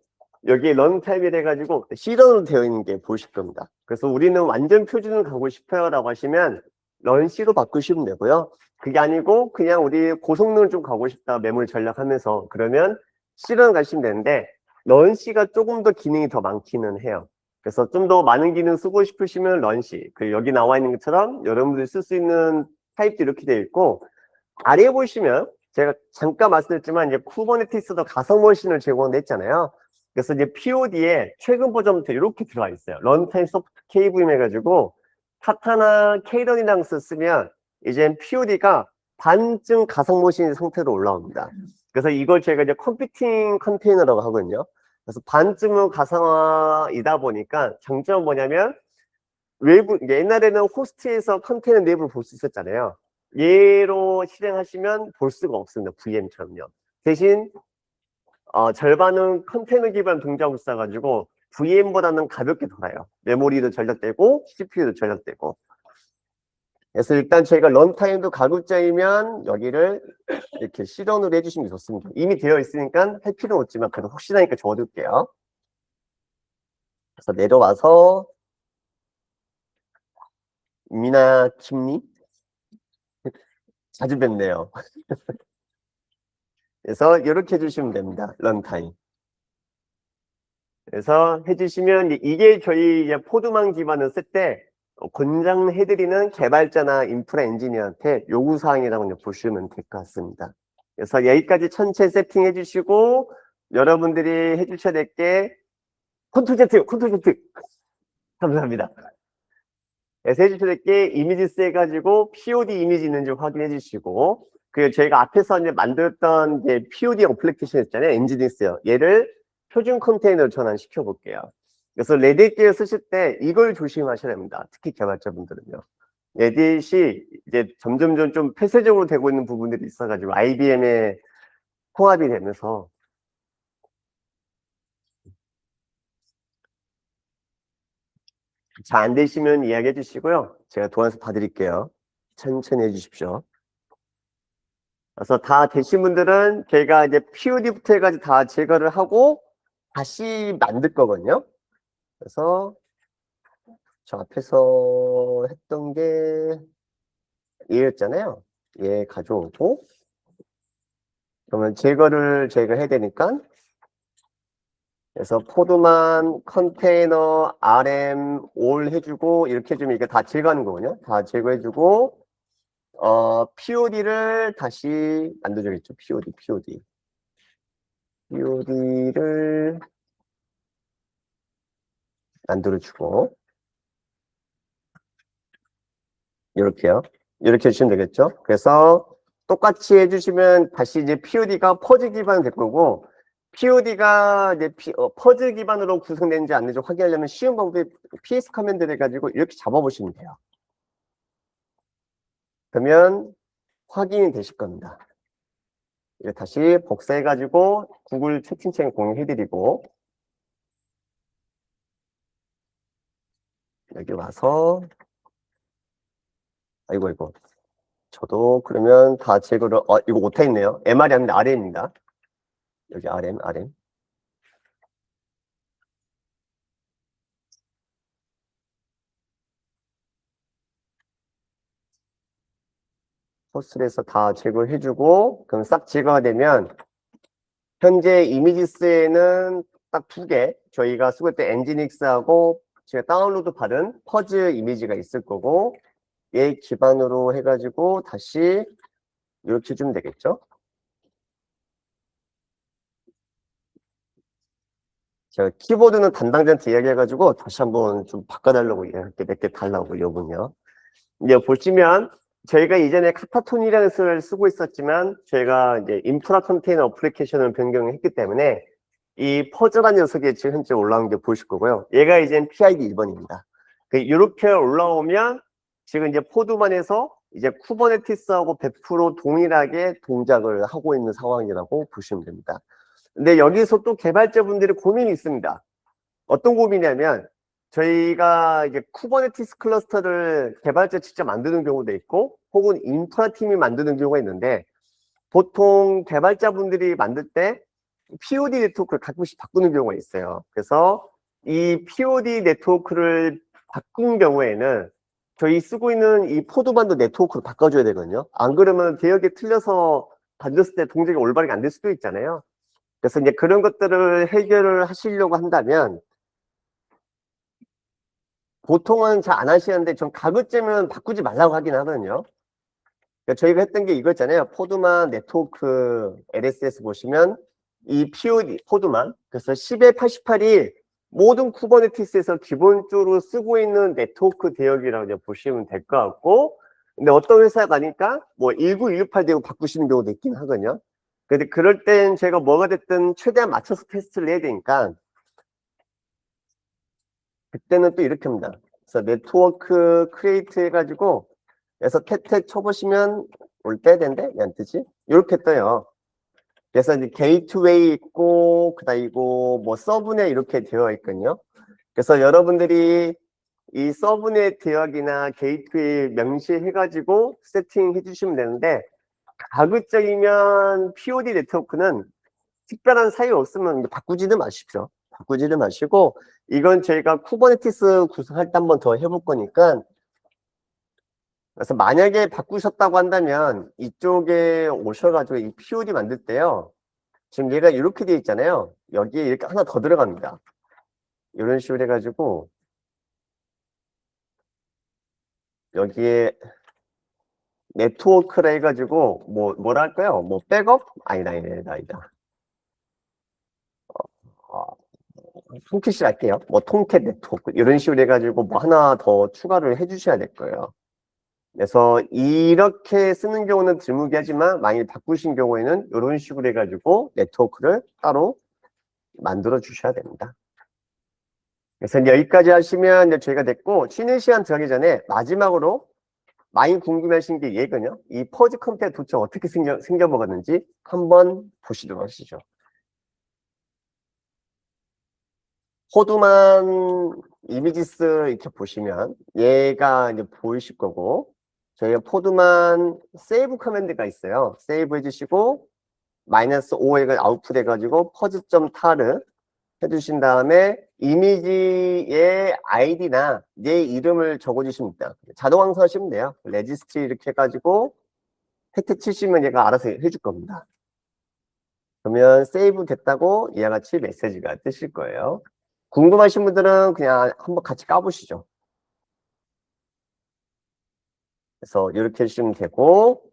여기에 런타임이 돼가지고 시런으로 되어 있는 게 보이실 겁니다. 그래서 우리는 완전 표준으로 가고 싶어요 라고 하시면 런시로 바꾸시면 되고요. 그게 아니고 그냥 우리 고성능을 좀 가고 싶다 메모리 전략하면서 그러면 시런 가시면 되는데 런시가 조금 더 기능이 더 많기는 해요. 그래서 좀 더 많은 기능 쓰고 싶으시면 런시 그리고 여기 나와 있는 것처럼 여러분들이 쓸 수 있는 타입도 이렇게 되어 있고, 아래 보시면 제가 잠깐 말씀드렸지만 이제 쿠버네티스도 가상 머신을 제공했잖아요. 그래서 이제 POD에 최근 버전부터 이렇게 들어가 있어요. 런타임 소프트 KVM 해가지고 카타나 케이러니랑스 쓰면 이제 POD가 반쯤 가상 머신 상태로 올라옵니다. 그래서 이걸 제가 이제 컴퓨팅 컨테이너라고 하거든요. 그래서 반쯤은 가상화이다 보니까 장점은 뭐냐면 외부, 옛날에는 호스트에서 컨테이너 내부를 볼 수 있었잖아요. 얘로 실행하시면 볼 수가 없습니다. VM처럼요. 대신 절반은 컨테이너 기반 동작을 써가지고 VM보다는 가볍게 돌아요. 메모리도 절약되고 CPU도 절약되고. 그래서 일단 저희가 런타임도 가급적이면 여기를 이렇게 실현으로 해주시는 게 좋습니다. 이미 되어 있으니까 할 필요는 없지만 그래도 혹시나니까 적어둘게요. 그래서 내려와서 미나 킴님 자주 뵙네요. 그래서 이렇게 해주시면 됩니다. 런타임. 그래서 해주시면 이게 저희 이제 포드만 기반을 쓸 때 권장해드리는 개발자나 인프라 엔지니어한테 요구사항이라고 보시면 될 것 같습니다. 그래서 여기까지 전체 세팅해 주시고 여러분들이 해주셔야 될 게 컨트롤 Z 감사합니다. 그래서 해주셔야 될 게 이미지스 해가지고 POD 이미지 있는지 확인해 주시고 그리고 저희가 앞에서 이제 만들었던 이제 POD 어플리케이션 있잖아요. 엔지니스요. 얘를 표준 컨테이너로 전환시켜 볼게요. 그래서 레딧을 쓰실 때 이걸 조심하셔야 됩니다. 특히 개발자분들은요. 레딧이 이제 점점 좀 폐쇄적으로 되고 있는 부분들이 있어가지고 IBM에 통합이 되면서 잘 안 되시면 이야기해 주시고요. 제가 도와서 봐드릴게요. 천천히 해주십시오. 그래서 다 되신 분들은 저희가 이제 POD부터 해가지고 다 제거를 하고 다시 만들 거거든요. 그래서 저 앞에서 했던 게 얘였잖아요. 얘 가져오고 그러면 제거를 저희가 해야 되니까 그래서 포드만 컨테이너 RM 올 해주고 이렇게 해주면 이게 다 제거하는 거거든요. 다 제거해주고 POD를 다시 만들어주겠죠. POD를 만들어주고 이렇게요. 이렇게 해주시면 되겠죠. 그래서 똑같이 해주시면 다시 이제 POD가 퍼즐 기반 될 거고 POD가 이제 퍼즐 기반으로 구성되는지 안 되는지 확인하려면 쉬운 방법이 PS 커맨드를 해가지고 이렇게 잡아보시면 돼요. 그러면 확인이 되실 겁니다. 이제 다시 복사해가지고 구글 채팅창에 공유해드리고 여기 와서 아이고 저도 그러면 다 제거를 이거 못했네요. MR이 아닌데 RM입니다. 여기 RM 호스트에서 다 제거해주고 그럼 싹 제거가 되면 현재 이미지스에는 딱 2개 저희가 쓰고 있던 엔지닉스하고 제가 다운로드 받은 퍼즐 이미지가 있을 거고 얘 기반으로 해가지고 다시 이렇게 주면 되겠죠. 제가 키보드는 담당자한테 이야기해가지고 다시 한번 좀 바꿔달라고 이렇게 몇 개 달라고 이분요. 이제 보시면 저희가 이전에 카타톤이라는 것을 쓰고 있었지만 저희가 이제 인프라 컨테이너 어플리케이션을 변경했기 때문에 이 퍼즐한 녀석이 지금 현재 올라온 게 보이실 거고요. 얘가 이제 PID 1번입니다. 이렇게 올라오면 지금 이제 포드만에서 이제 쿠버네티스하고 100% 동일하게 동작을 하고 있는 상황이라고 보시면 됩니다. 근데 여기서 또 개발자분들이 고민이 있습니다. 어떤 고민이냐면 저희가 이제 쿠버네티스 클러스터를 개발자 직접 만드는 경우도 있고 혹은 인프라 팀이 만드는 경우가 있는데 보통 개발자분들이 만들 때 POD 네트워크를 가끔씩 바꾸는 경우가 있어요. 그래서 이 POD 네트워크를 바꾼 경우에는 저희 쓰고 있는 이 포드반도 네트워크를 바꿔줘야 되거든요. 안 그러면 대역이 틀려서 만들었을 때 동작이 올바르게 안 될 수도 있잖아요. 그래서 이제 그런 것들을 해결을 하시려고 한다면 보통은 잘 안 하시는데 전 가급적이면 바꾸지 말라고 하긴 하거든요. 그러니까 저희가 했던 게 이거 있잖아요. 포드만 네트워크 LSS 보시면 이 POD, 포드만. 그래서 10에 88이 모든 쿠버네티스에서 기본적으로 쓰고 있는 네트워크 대역이라고 이제 보시면 될 것 같고, 근데 어떤 회사가 가니까 뭐 19168 되고 바꾸시는 경우도 있긴 하거든요. 근데 그럴 땐 제가 뭐가 됐든 최대한 맞춰서 테스트를 해야 되니까 그때는 또 이렇게 합니다. 그래서 네트워크 크리에이트 해가지고 그래서 탭탭 쳐보시면 올 빼야 되는데 왜 안 뜨지? 이렇게 떠요. 그래서 이제 게이트웨이 있고 그다음이고 뭐 서브넷 이렇게 되어 있거든요. 그래서 여러분들이 이 서브넷 대역이나 게이트웨이 명시해가지고 세팅해 주시면 되는데 가급적이면 POD 네트워크는 특별한 사유 없으면 바꾸지는 마십시오. 바꾸지는 마시고 이건 저희가 쿠버네티스 구성할 때 한 번 더 해볼 거니까 그래서 만약에 바꾸셨다고 한다면 이쪽에 오셔가지고 이 POD 만들 때요. 지금 얘가 이렇게 되어 있잖아요. 여기에 이렇게 하나 더 들어갑니다. 이런 식으로 해가지고 여기에 네트워크라 해가지고 뭐라 할까요? 뭐 백업? 아니다. 어, 통캐시 할게요. 뭐 통캣 네트워크 이런 식으로 해가지고 뭐 하나 더 추가를 해주셔야 될 거예요. 그래서 이렇게 쓰는 경우는 드무기하지만 만약에 바꾸신 경우에는 이런 식으로 해가지고 네트워크를 따로 만들어 주셔야 됩니다. 그래서 이제 여기까지 하시면 이제 저희가 됐고 쉬는 시간 들어가기 전에 마지막으로 많이 궁금하신 게 얘거든요. 이 퍼즈 컴퓨터 도대체 어떻게 생겨먹었는지 한번 보시도록 하시죠. 포드만 이미지스 이렇게 보시면 얘가 이제 보이실 거고 저희가 포드만 세이브 커맨드가 있어요. 세이브 해주시고 -5에 아웃풋 해가지고 퍼즈.tar 해주신 다음에 이미지의 아이디나 내 이름을 적어주시면 됩니다. 자동 항소하시면 돼요. 레지스트리 이렇게 해가지고 팩트 치시면 얘가 알아서 해줄 겁니다. 그러면 세이브 됐다고 이와 같이 메시지가 뜨실 거예요. 궁금하신 분들은 그냥 한번 같이 까보시죠. 그래서 이렇게 해주시면 되고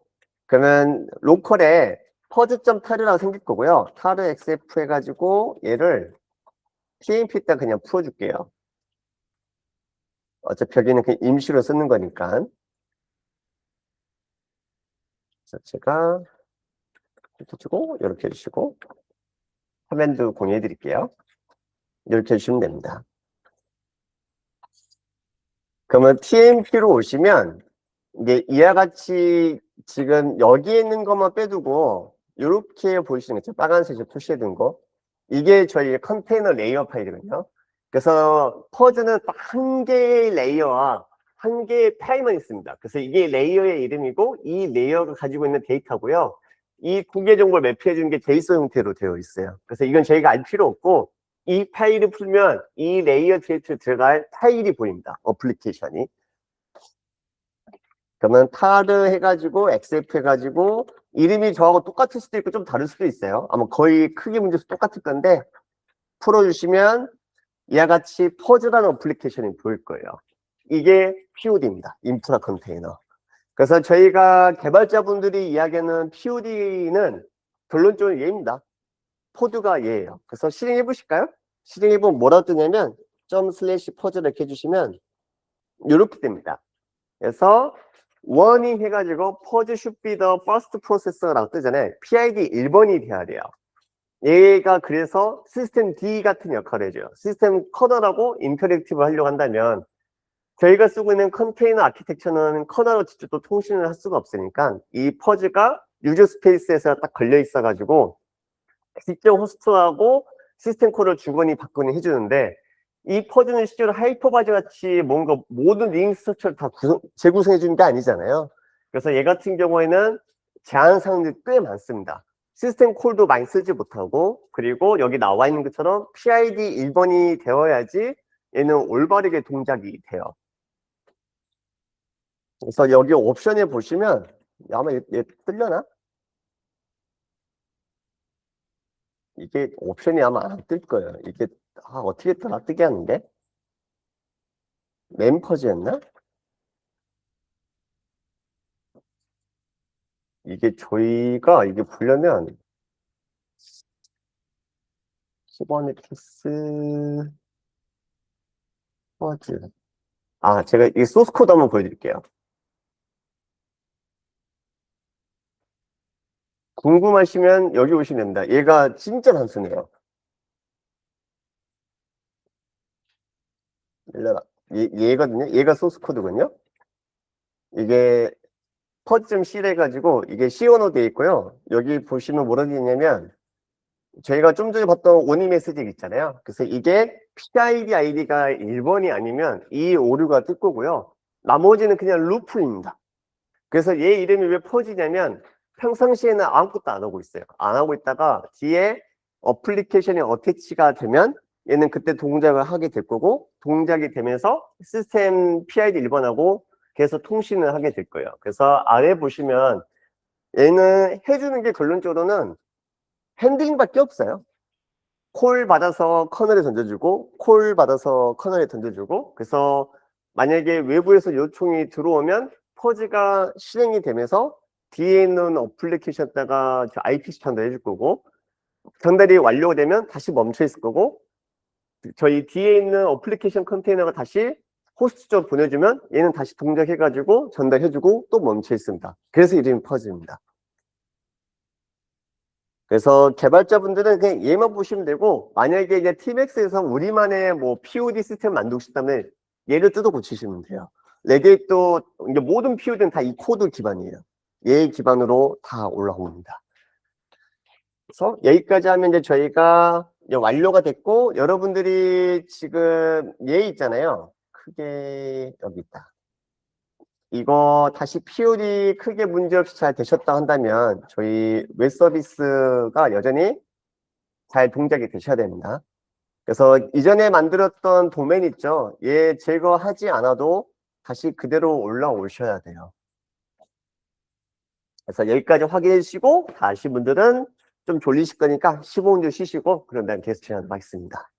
그러면 로컬에 퍼즈.tar이라고 생길 거고요. tar xf 해가지고 얘를 tmp 때 그냥 풀어줄게요. 어차피 여기는 그냥 임시로 쓰는 거니까. 그래서 제가 이렇게 주고 이렇게 해주시고 커맨드 공유해 드릴게요. 이렇게 해주시면 됩니다. 그러면 tmp로 오시면 이게 이와 같이 지금 여기에 있는 것만 빼두고 이렇게 보이시는 거죠. 빨간색으로 표시해둔 거. 이게 저희 컨테이너 레이어 파일이거든요. 그래서 퍼즈는 딱 한 개의 레이어와 한 개의 파일만 있습니다. 그래서 이게 레이어의 이름이고 이 레이어가 가지고 있는 데이터고요. 이 두 개 정보를 매표해 주는 게 제이슨 형태로 되어 있어요. 그래서 이건 저희가 알 필요 없고 이 파일을 풀면 이 레이어 데이터에 들어갈 파일이 보입니다. 어플리케이션이. 그러면 타르 해가지고 xf 해가지고 이름이 저하고 똑같을 수도 있고 좀 다를 수도 있어요. 아마 거의 크게 문제에서 똑같을 건데 풀어주시면 이와 같이 퍼즈라는 어플리케이션이 보일 거예요. 이게 POD입니다. 인프라 컨테이너. 그래서 저희가 개발자분들이 이야기하는 POD는 결론적으로 얘입니다. 포드가 얘예요. 그래서 실행해 보실까요? 실행해 보면 뭐라고 뜨냐면 ./퍼즈 이렇게 해주시면 이렇게 됩니다. 그래서 원이 해가지고 퍼즈 should be the first processor라고 뜨잖아요. PID 1번이 돼야 돼요. 얘가 그래서 시스템 D 같은 역할을 해줘요. 시스템 커널하고 인터랙티브 하려고 한다면 저희가 쓰고 있는 컨테이너 아키텍처는 커널로 직접 또 통신을 할 수가 없으니까 이 퍼즈가 유저 스페이스에서 딱 걸려 있어가지고 직접 호스트하고 시스템 콜을 주거니 받거니 해주는데 이 퍼즈는 실제로 하이퍼바이저 같이 뭔가 모든 링 스트럭처를 다 재구성해 주는 게 아니잖아요. 그래서 얘 같은 경우에는 제한 사항들이 꽤 많습니다. 시스템 콜도 많이 쓰지 못하고 그리고 여기 나와 있는 것처럼 PID 1번이 되어야지 얘는 올바르게 동작이 돼요. 그래서 여기 옵션에 보시면 아마 얘 뜰려나? 이게 옵션이 아마 안 뜰 거예요. 이게 어떻게 뜨나 뜨게 하는데 맨 퍼즈였나? 이게 저희가 이게 보려면 쿠버네티스 퍼즈. 제가 이 소스 코드 한번 보여드릴게요. 궁금하시면 여기 오시면 됩니다. 얘가 진짜 단순해요. 얘거든요. 얘가 소스 코드군요. 이게 퍼즈.c를 해가지고 이게 C 언어 되어 있고요. 여기 보시면 뭐라고 되어 있냐면 저희가 좀 전에 봤던 오니 메시지 있잖아요. 그래서 이게 PID 아이디가 1번이 아니면 이 오류가 뜰 거고요. 나머지는 그냥 루프입니다. 그래서 얘 이름이 왜 퍼지냐면 평상시에는 아무것도 안 하고 있어요. 안 하고 있다가 뒤에 어플리케이션이 어태치가 되면 얘는 그때 동작을 하게 될 거고 동작이 되면서 시스템 PID 1번하고 계속 통신을 하게 될 거예요. 그래서 아래 보시면 얘는 해주는 게 결론적으로는 핸들링밖에 없어요. 콜 받아서 커널에 던져주고 콜 받아서 커널에 던져주고 그래서 만약에 외부에서 요청이 들어오면 퍼즈가 실행이 되면서 뒤에 있는 어플리케이션에다가 IPC 전달해 줄 거고 전달이 완료되면 다시 멈춰 있을 거고 저희 뒤에 있는 어플리케이션 컨테이너가 다시 호스트 쪽 보내주면 얘는 다시 동작해가지고 전달해주고 또 멈춰 있습니다. 그래서 이름이 퍼즈입니다. 그래서 개발자분들은 그냥 얘만 보시면 되고 만약에 이제 TMX에서 우리만의 뭐 POD 시스템 만들고 싶다면 얘를 뜯어 고치시면 돼요. 레디에이터 이제 모든 POD는 다 이 코드 기반이에요. 얘 기반으로 다 올라옵니다. 그래서 여기까지 하면 이제 저희가 이제 완료가 됐고 여러분들이 지금 얘 있잖아요. 크게 여기 있다. 이거 다시 POD 크게 문제없이 잘 되셨다 한다면 저희 웹 서비스가 여전히 잘 동작이 되셔야 됩니다. 그래서 이전에 만들었던 도메인 있죠? 얘 제거하지 않아도 다시 그대로 올라오셔야 돼요. 그래서 여기까지 확인해 주시고 다시 분들은 좀 졸리실 거니까 15분 좀 쉬시고 그런 다음에 계속 진행하도록 하겠습니다.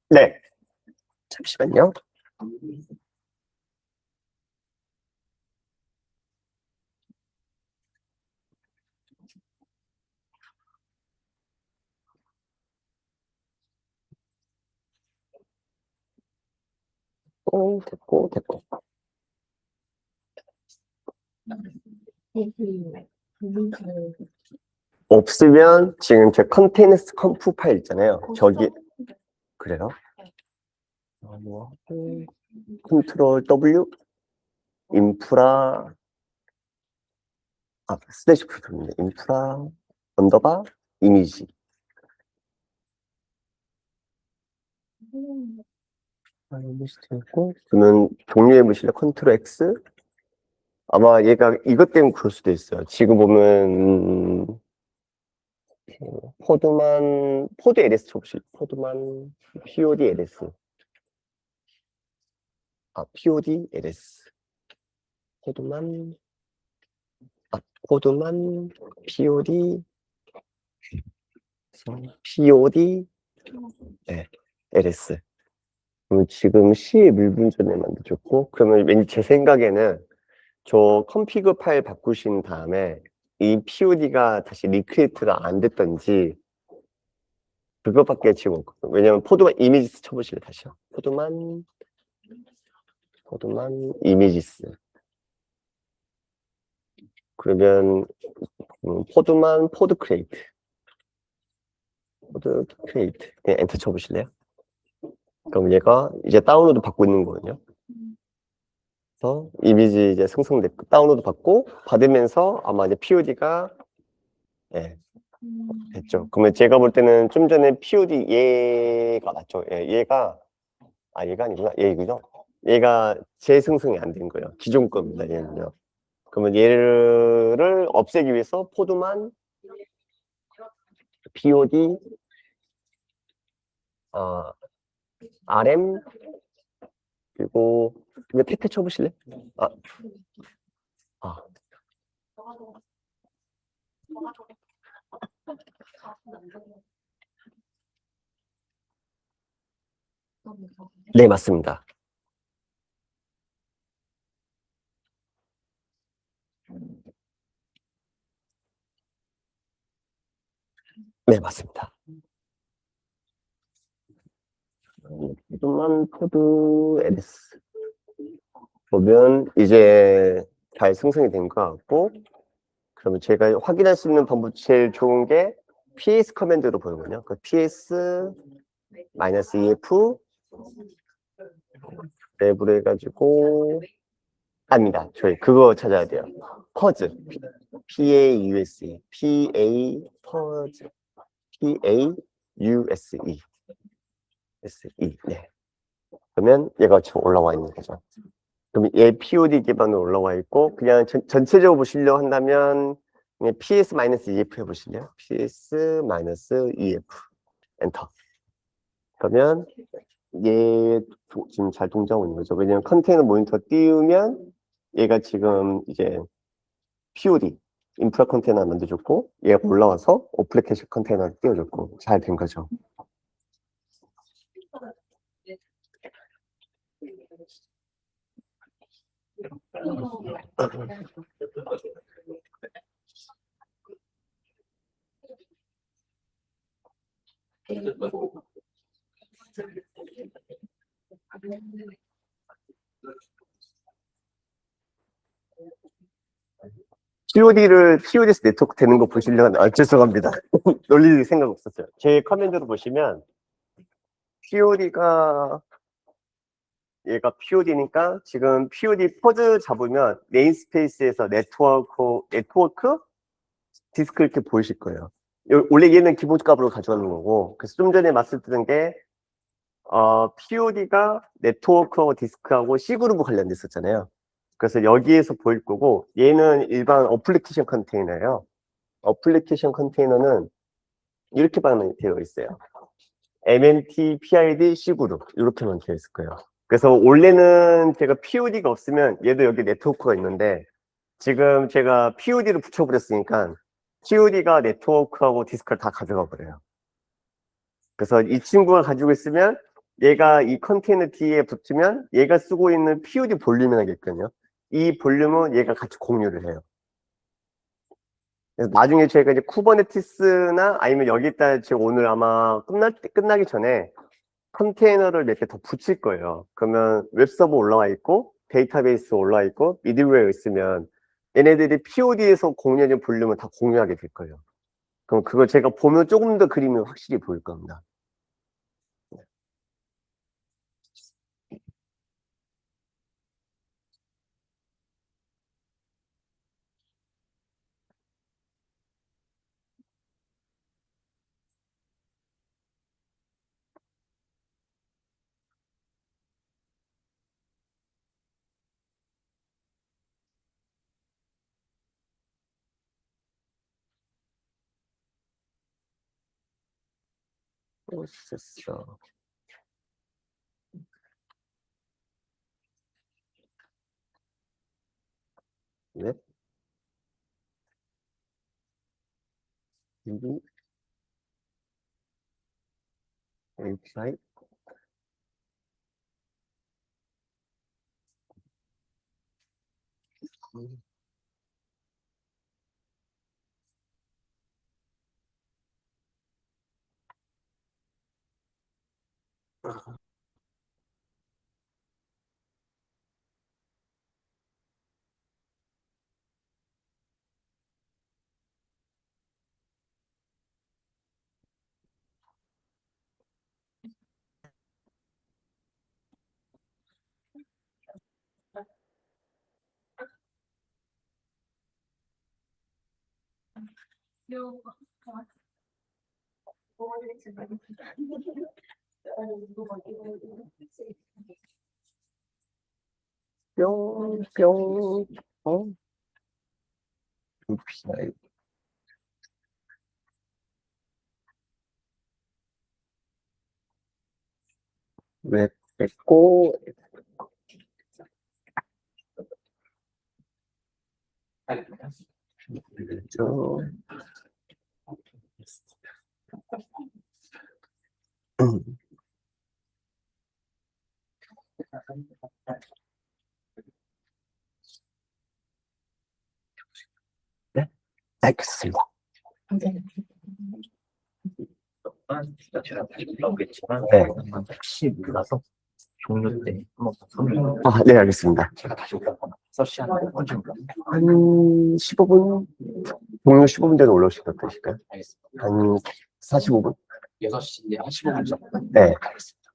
네, 잠시만요. 됐고. 없으면 지금 제 컨테이너스 컴프 파일 있잖아요. 저기 그래요? 컨트롤 W 인프라 슬래시 프로입니다. 인프라 언더바 이미지 그러면 종류해 보실래? 컨트롤 X 아마 얘가 이것 때문에 그럴 수도 있어요. 지금 보면 포드 LS 쳐보실 포드만 POD LS POD LS 코드만 POD 네, LS. 지금 C 물분 전에 만들었고, 그러면 왠지 제 생각에는 저 컨피그 파일 바꾸신 다음에 이 POD가 다시 리크리에이트가 안 됐던지 그것밖에 지금 없거든요. 왜냐면 포드만 이미지스 쳐보실래요, 다시요. 포드만 이미지스. 그러면 포드만 포드 크리에이트. 그냥 엔터 쳐보실래요? 그럼 얘가 이제 다운로드 받고 있는 거거든요. 그래서 이미지 이제 생성됐고 다운로드 받으면서 아마 이제 POD가 됐죠. 그러면 제가 볼 때는 좀 전에 POD 얘가 맞죠? 얘가 얘가 아니구나. 얘이죠. 얘가 재생성이 안 된 거예요. 기존 겁니다. 얘는요. 그러면 얘를 없애기 위해서 포드만 POD RM 그리고 이거 태태 쳐보실래? 아. 네, 맞습니다. 네, 맞습니다. 포드만 포드 LS 보면 이제 잘 생성이 된 것 같고, 그러면 제가 확인할 수 있는 방법 제일 좋은 게 ps 커맨드로 보이거든요. 그 ps -ef 랩으로 해가지고 아닙니다. 저희 그거 찾아야 돼요. 퍼즈 PAUSE 퍼즈 PAUSE 네. 그러면 얘가 지금 올라와 있는 거죠. 그럼 얘 POD 기반으로 올라와 있고 그냥 전체적으로 보시려고 한다면 그냥 PS-EF 해보실래요? PS-EF 엔터. 그러면 얘 지금 잘 동작하고 있는 거죠. 왜냐면 컨테이너 모니터 띄우면 얘가 지금 이제 POD 인프라 컨테이너 만들어줬고 얘가 올라와서 어플리케이션 컨테이너를 띄워줬고 잘 된 거죠. POD에서 네트워크 되는 거 보시려면 죄송합니다. 놀릴 생각 없었어요. 제 커맨드로 보시면 POD가 얘가 POD니까 지금 POD 포드 잡으면 네임스페이스에서 네트워크 디스크 이렇게 보이실 거예요. 원래 얘는 기본값으로 가져가는 거고 그래서 좀 전에 말씀드린 게 POD가 네트워크하고 디스크하고 C그룹 관련됐었잖아요. 그래서 여기에서 보일 거고 얘는 일반 어플리케이션 컨테이너예요. 어플리케이션 컨테이너는 이렇게만 되어 있어요. MNT, PID, C그룹 이렇게만 되어 있을 거예요. 그래서 원래는 제가 POD가 없으면 얘도 여기 네트워크가 있는데 지금 제가 POD를 붙여버렸으니까 POD가 네트워크하고 디스크를 다 가져가 버려요. 그래서 이 친구가 가지고 있으면 얘가 이 컨테이너 뒤에 붙으면 얘가 쓰고 있는 POD 볼륨이라는 게 있거든요. 이 볼륨은 얘가 같이 공유를 해요. 그래서 나중에 저희가 이제 쿠버네티스나 아니면 여기다 제가 오늘 아마 끝나기 전에 컨테이너를 몇 개 더 붙일 거예요. 그러면 웹서버 올라와 있고 데이터베이스 올라와 있고 미들웨어 있으면 얘네들이 POD에서 공유하는 볼륨을 다 공유하게 될 거예요. 그럼 그걸 제가 보면 조금 더 그림이 확실히 보일 겁니다. 프로세서 네. 여기 API. 뿅, 뿅, API. 웹 뺐고, 저, 네, 알겠습니다. 제가 다시 올라오겠지만 네. 혹시 몰라서 종료 때 한번 설명. 아, 네, 알겠습니다. 제가 다시 올라가거나 서시한 언제 올라? 한 15분? 동료 15분 전에 올라오실 것 같으실까요? 알겠습니다. 한 45분? 6시인데 한 15분 정도. 네. 알겠습니다.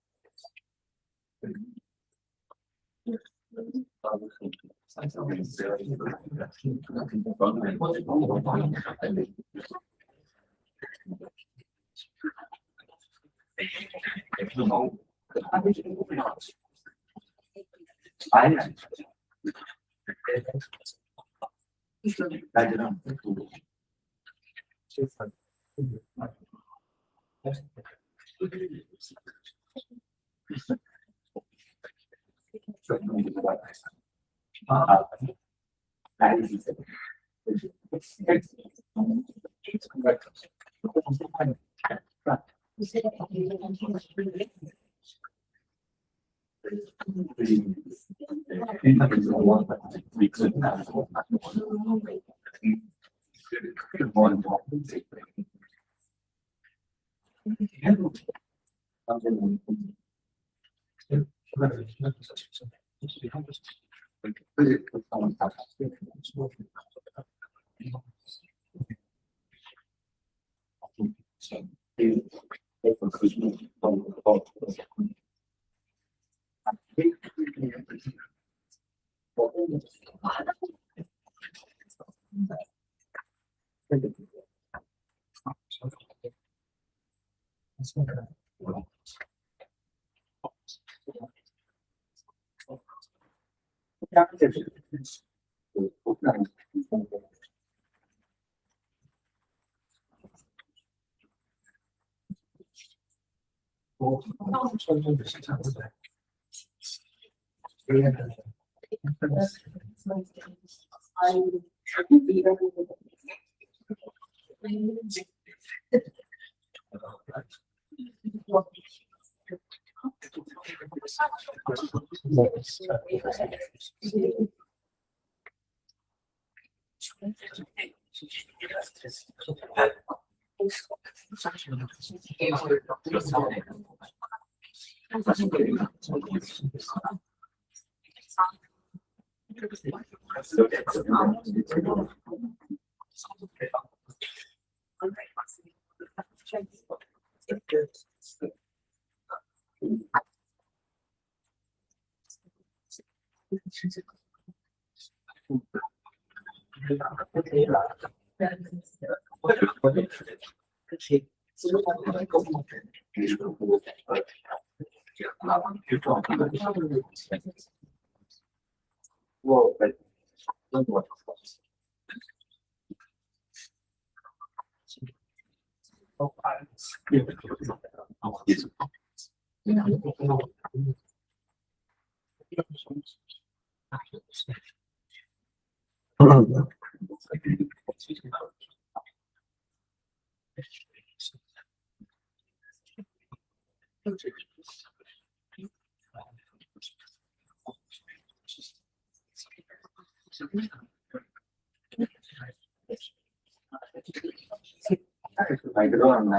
많이 들어갔나?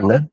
네?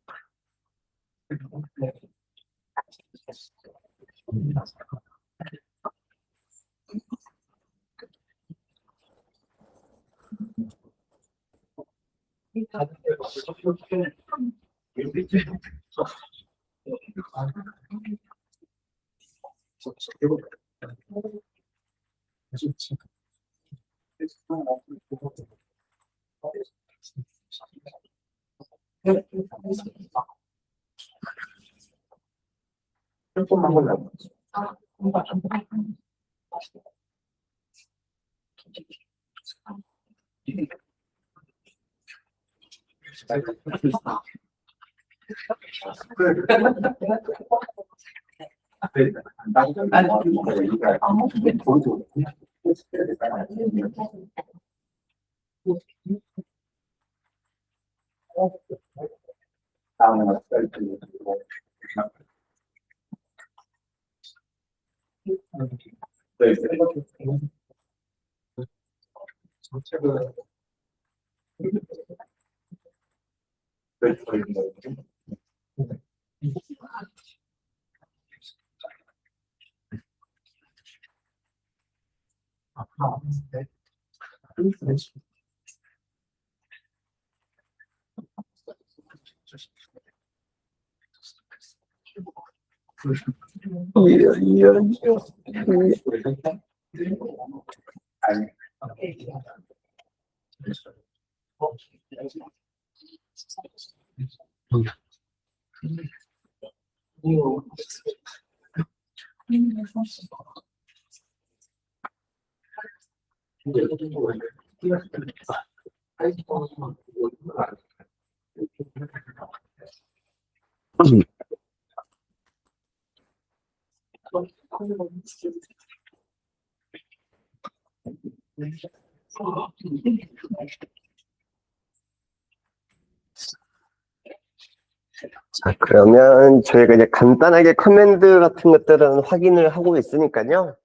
자, 그러면 저희가 이제 간단하게 커맨드 같은 것들은 확인을 하고 있으니까요.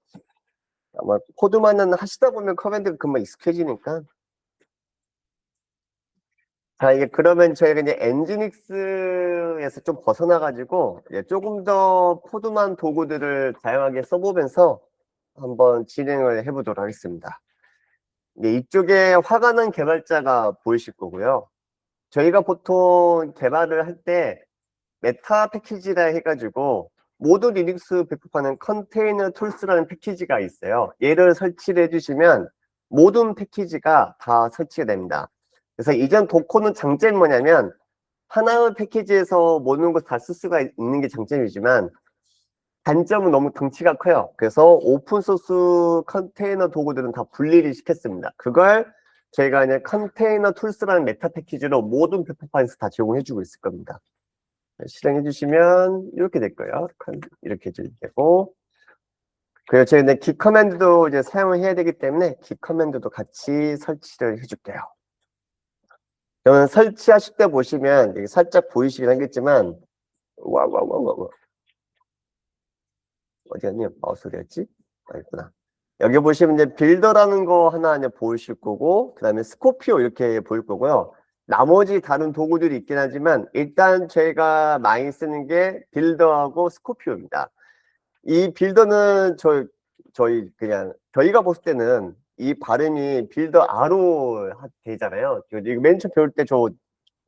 아마 코드만은 하시다 보면 커맨드가 금방 익숙해지니까. 자, 이게 그러면 저희가 이제 엔지닉스에서 좀 벗어나가지고 이제 조금 더 포드만 도구들을 다양하게 써보면서 한번 진행을 해보도록 하겠습니다. 이제 이쪽에 화가 난 개발자가 보이실 거고요. 저희가 보통 개발을 할 때 메타 패키지라 해가지고 모두 리눅스 배포하는 컨테이너 툴스라는 패키지가 있어요. 얘를 설치를 해주시면 모든 패키지가 다 설치가 됩니다. 그래서 이전 도코는 장점이 뭐냐면 하나의 패키지에서 모든 걸 다 쓸 수가 있는 게 장점이지만 단점은 너무 덩치가 커요. 그래서 오픈소스 컨테이너 도구들은 다 분리를 시켰습니다. 그걸 저희가 그냥 컨테이너 툴스라는 메타 패키지로 모든 배포판에서 다 제공해주고 있을 겁니다. 실행해 주시면 이렇게 될 거예요. 이렇게 되고, 그리고 저희 기 커맨드도 이제 사용을 해야 되기 때문에 기 커맨드도 같이 설치를 해줄게요. 저는 설치하실 때 보시면 여기 살짝 보이시긴 하겠지만, 어디 갔니? 마우스 어디였지? 아, 있구나. 여기 보시면 이제 빌더라는 거 하나 이제 보이실 거고, 그 다음에 스코피오 이렇게 보일 거고요. 나머지 다른 도구들이 있긴 하지만 일단 저희가 많이 쓰는 게 빌더하고 스코피오입니다. 이 빌더는 저희 그냥 저희가 봤을 때는 이 발음이 빌더 아로 되잖아요. 이거 맨 처음 배울 때 저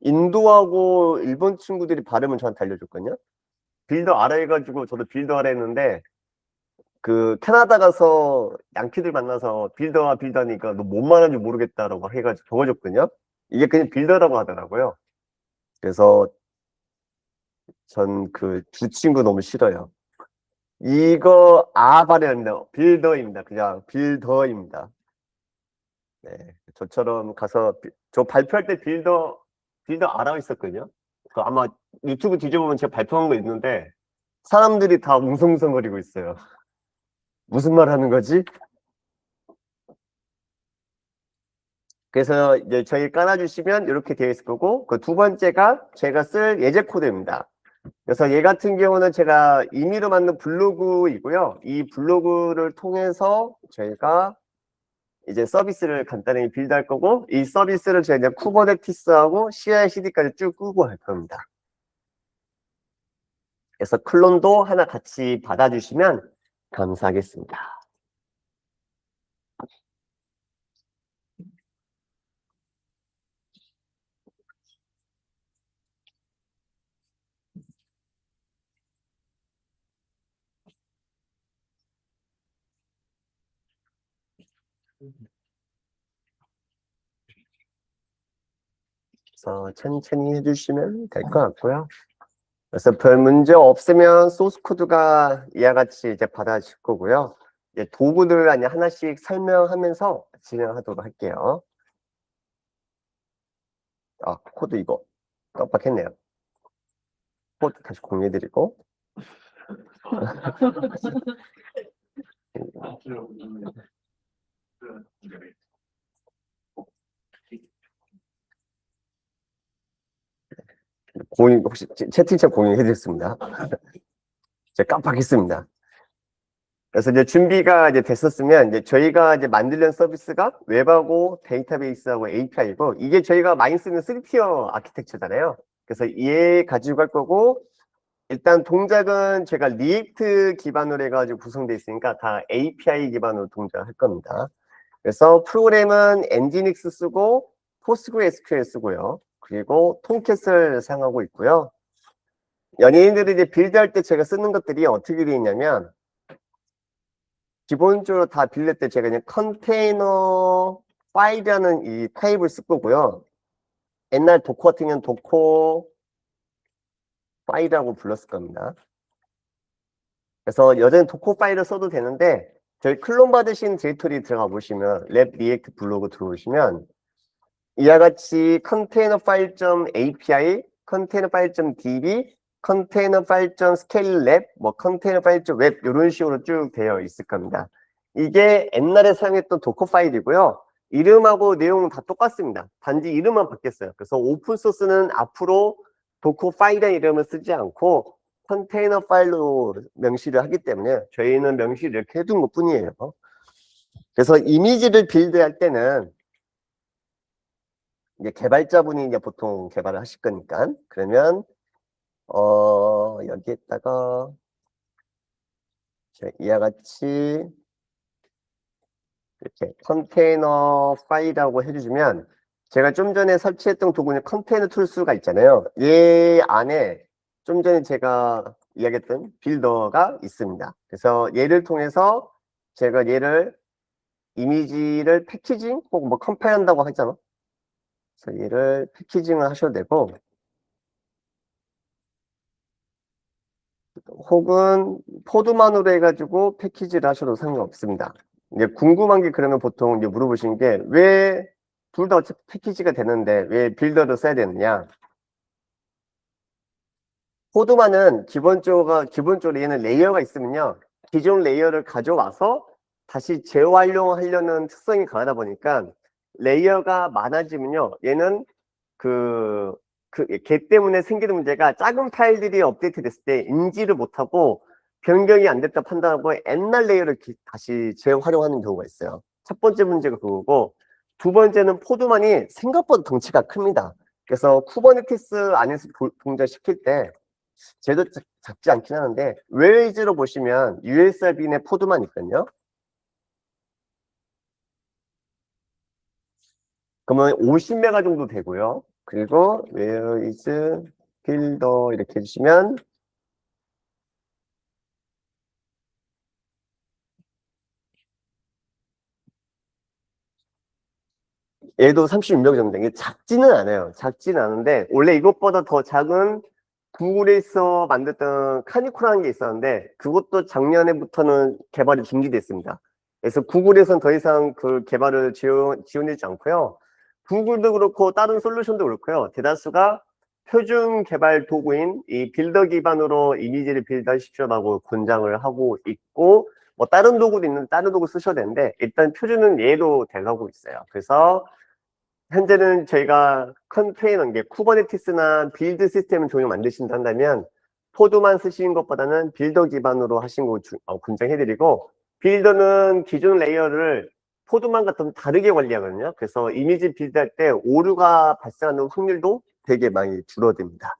인도하고 일본 친구들이 발음을 저한테 알려줬거든요. 빌더 아라 해가지고 저도 빌더 아라 했는데 그 캐나다 가서 양키들 만나서 빌더와 빌더니까 너 뭔 말하는지 모르겠다라고 해가지고 적어줬거든요. 이게 그냥 빌더라고 하더라고요. 그래서 전 그 두 친구 너무 싫어요. 이거 발음입니다. 빌더입니다. 그냥 빌더입니다. 네, 저처럼 가서 저 발표할 때 빌더 알아 있었거든요. 그 아마 유튜브 뒤져보면 제가 발표한 거 있는데 사람들이 다 웅성웅성거리고 있어요. 무슨 말 하는 거지? 그래서 이제 저희 깔아주시면 이렇게 되어 있을 거고, 그 두 번째가 제가 쓸 예제 코드입니다. 그래서 얘 같은 경우는 제가 임의로 만든 블로그이고요. 이 블로그를 통해서 저희가 이제 서비스를 간단히 빌드할 거고, 이 서비스를 저희가 쿠버네티스하고 CI/CD까지 쭉 끄고 할 겁니다. 그래서 클론도 하나 같이 받아주시면 감사하겠습니다. 그래서 천천히 해주시면 될 것 같고요. 그래서 별 문제 없으면 소스 코드가 이와 같이 이제 받아질 거고요. 이제 도구들 하나씩 설명하면서 진행하도록 할게요. 코드 이거 깜빡했네요. 코드 다시 공유해드리고. 혹시 채팅창 공유해드렸습니다. 제가 깜빡했습니다. 그래서 이제 준비가 이제 됐었으면 이제 저희가 이제 만들려는 서비스가 웹하고 데이터베이스하고 API고, 이게 저희가 많이 쓰는 3티어 아키텍처잖아요. 그래서 얘 가지고 갈 거고, 일단 동작은 제가 리액트 기반으로 해가지고 구성되어 있으니까 다 API 기반으로 동작할 겁니다. 그래서 프로그램은 엔지닉스 쓰고 포스트그레스QL 쓰고요. 그리고 톰캣을 사용하고 있고요. 연예인들이 이제 빌드할 때 제가 쓰는 것들이 어떻게 되어 있냐면, 기본적으로 다 빌릴 때 제가 그냥 컨테이너 파일이라는 이 타입을 쓸 거고요. 옛날 도커 같은 경우는 도커 파일이라고 불렀을 겁니다. 그래서 여전히 도커 파일을 써도 되는데, 저희 클론 받으신 디렉토리 들어가 보시면 랩 리액트 블로그 들어오시면 이와 같이 컨테이너 파일.api, 컨테이너 파일.db, 컨테이너 파일.scaleLab, 컨테이너 파일.web 이런 식으로 쭉 되어 있을 겁니다. 이게 옛날에 사용했던 도커 파일이고요. 이름하고 내용은 다 똑같습니다. 단지 이름만 바뀌었어요. 그래서 오픈소스는 앞으로 도커 파일이라는 이름을 쓰지 않고 컨테이너 파일로 명시를 하기 때문에 저희는 명시를 이렇게 해둔 것 뿐이에요. 그래서 이미지를 빌드할 때는 이제 개발자분이 이제 보통 개발을 하실 거니까, 그러면 여기에다가 이와 같이 이렇게 컨테이너 파일이라고 해주시면, 제가 좀 전에 설치했던 도구는 컨테이너 툴스가 있잖아요. 얘 안에 좀 전에 제가 이야기했던 빌더가 있습니다. 그래서 얘를 통해서 제가 얘를 이미지를 패키징 혹은 컴파일 한다고 하잖아. 그래서 얘를 패키징을 하셔도 되고, 혹은 포드만으로 해가지고 패키지를 하셔도 상관없습니다. 이제 궁금한 게, 그러면 보통 이제 물어보시는 게, 왜 둘 다 어차피 패키지가 되는데 왜 빌더를 써야 되느냐? 포드만은 기본적으로 얘는 레이어가 있으면요, 기존 레이어를 가져와서 다시 재활용하려는 특성이 강하다 보니까, 레이어가 많아지면요, 얘는 걔 때문에 생기는 문제가, 작은 파일들이 업데이트 됐을 때 인지를 못하고 변경이 안 됐다 판단하고 옛날 레이어를 다시 재활용하는 경우가 있어요. 첫 번째 문제가 그거고, 두 번째는 포드만이 생각보다 덩치가 큽니다. 그래서 쿠버네티스 안에서 동작시킬 때 쟤도 작지 않긴 하는데, 웨이즈로 보시면 USRB 내 포드만 있거든요. 그러면 50메가 정도 되고요. 그리고 where is builder 이렇게 해주시면, 얘도 36메가 정도 되는 게 작지는 않아요. 작지는 않은데, 원래 이것보다 더 작은 구글에서 만들었던 카니코라는 게 있었는데 그것도 작년에부터는 개발이 중지됐습니다. 그래서 구글에서는 더 이상 그 개발을 지원하지 않고요. 구글도 그렇고 다른 솔루션도 그렇고요. 대다수가 표준 개발 도구인 이 빌더 기반으로 이미지를 빌드하십시오라고 권장을 하고 있고, 뭐 다른 도구도 있는데 다른 도구 쓰셔야 되는데 일단 표준은 얘로 돼가고 있어요. 그래서 현재는 저희가 컨테이너, 이게 쿠버네티스나 빌드 시스템을 종종 만드신다 한다면 포드만 쓰시는 것보다는 빌더 기반으로 하신 거 권장해드리고, 빌더는 기존 레이어를 포드만 같은 다르게 관리하거든요. 그래서 이미지 빌드할 때 오류가 발생하는 확률도 되게 많이 줄어듭니다.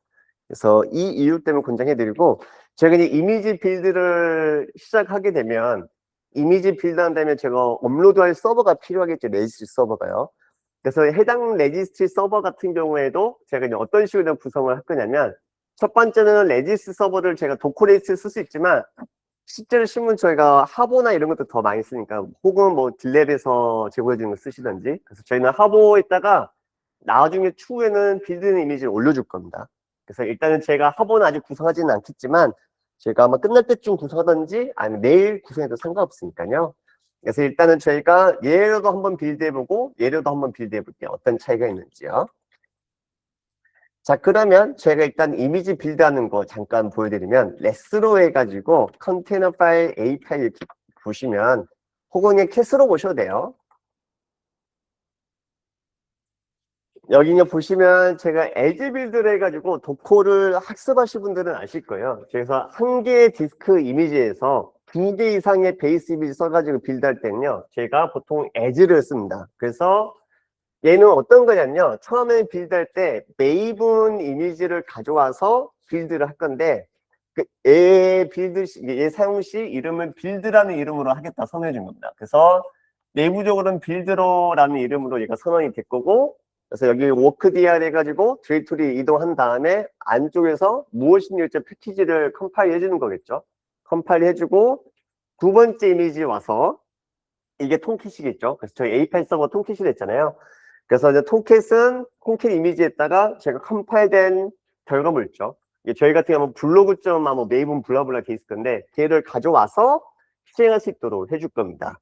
그래서 이 이유 때문에 권장해드리고, 제가 이제 이미지 빌드를 시작하게 되면 이미지 빌드 한다면 제가 업로드할 서버가 필요하겠죠. 레지스트리 서버가요. 그래서 해당 레지스트리 서버 같은 경우에도 제가 이제 어떤 식으로 구성을 할 거냐면, 첫 번째는 레지스트리 서버를 제가 도커레이스 쓸 수 있지만 실제로 신문 저희가 하보나 이런 것도 더 많이 쓰니까, 혹은 뭐 딜랩에서 제공해 주는 거 쓰시던지, 그래서 저희는 하보에다가 나중에 추후에는 빌드는 이미지를 올려줄 겁니다. 그래서 일단은 제가 하보는 아직 구성하지는 않겠지만 제가 아마 끝날 때쯤 구성하든지 아니면 내일 구성해도 상관없으니까요. 그래서 일단은 저희가 얘로도 한번 빌드해보고 얘로도 한번 빌드해볼게요. 어떤 차이가 있는지요. 자, 그러면 제가 일단 이미지 빌드하는 거 잠깐 보여드리면, 레스로 해가지고 컨테이너 파일 API 이렇게 보시면, 혹은 그냥 캐스로 보셔도 돼요. 여기 보시면 제가 에즈 빌드를 해가지고 도코를 학습하신 분들은 아실 거예요. 그래서 한 개의 디스크 이미지에서 2개 이상의 베이스 이미지 써가지고 빌드할 때는요, 제가 보통 에즈를 씁니다. 그래서 얘는 어떤 거냐면요, 처음에 빌드할 때 메이븐 이미지를 가져와서 빌드를 할 건데, 얘 사용 시 이름을 빌드라는 이름으로 하겠다 선언해 준 겁니다. 그래서 내부적으로는 빌드로라는 이름으로 얘가 선언이 될 거고, 그래서 여기 워크 DR 해가지고 디렉토리 이동한 다음에 안쪽에서 무엇인지 패키지를 컴파일 해주는 거겠죠. 컴파일 해주고, 두 번째 이미지 와서 이게 톰캣이겠죠. 그래서 저희 API 서버 톰캣이 됐잖아요. 그래서 이제 톰캣은 톰캣 이미지에다가 제가 컴파일된 결과물 있죠. 이게 저희 같은 경우는 블로그.점 뭐 메이븐 블라블라 돼 있을 건데 걔를 가져와서 실행할 수 있도록 해줄 겁니다.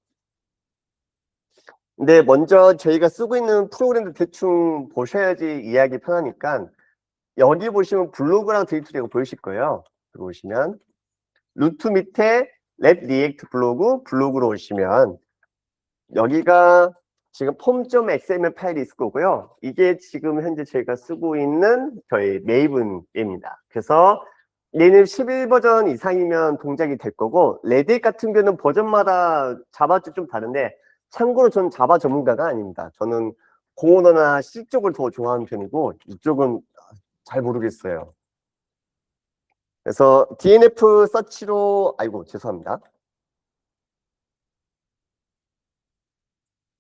근데 먼저 저희가 쓰고 있는 프로그램도 대충 보셔야지 이해하기 편하니까, 여기 보시면 블로그랑 디렉토리가 보이실 거예요. 들어오시면 루트 밑에 let react 블로그로 오시면 여기가 지금 form.xml 파일이 있을 거고요. 이게 지금 현재 저희가 쓰고 있는 저희 메이븐입니다. 그래서 얘는 11 버전 이상이면 동작이 될 거고, 레딧 같은 경우는 버전마다 자바 쪽 좀 다른데, 참고로 저는 자바 전문가가 아닙니다. 저는 고언어나 C 쪽을 더 좋아하는 편이고 이쪽은 잘 모르겠어요. 그래서 DNF 서치로, 아이고 죄송합니다.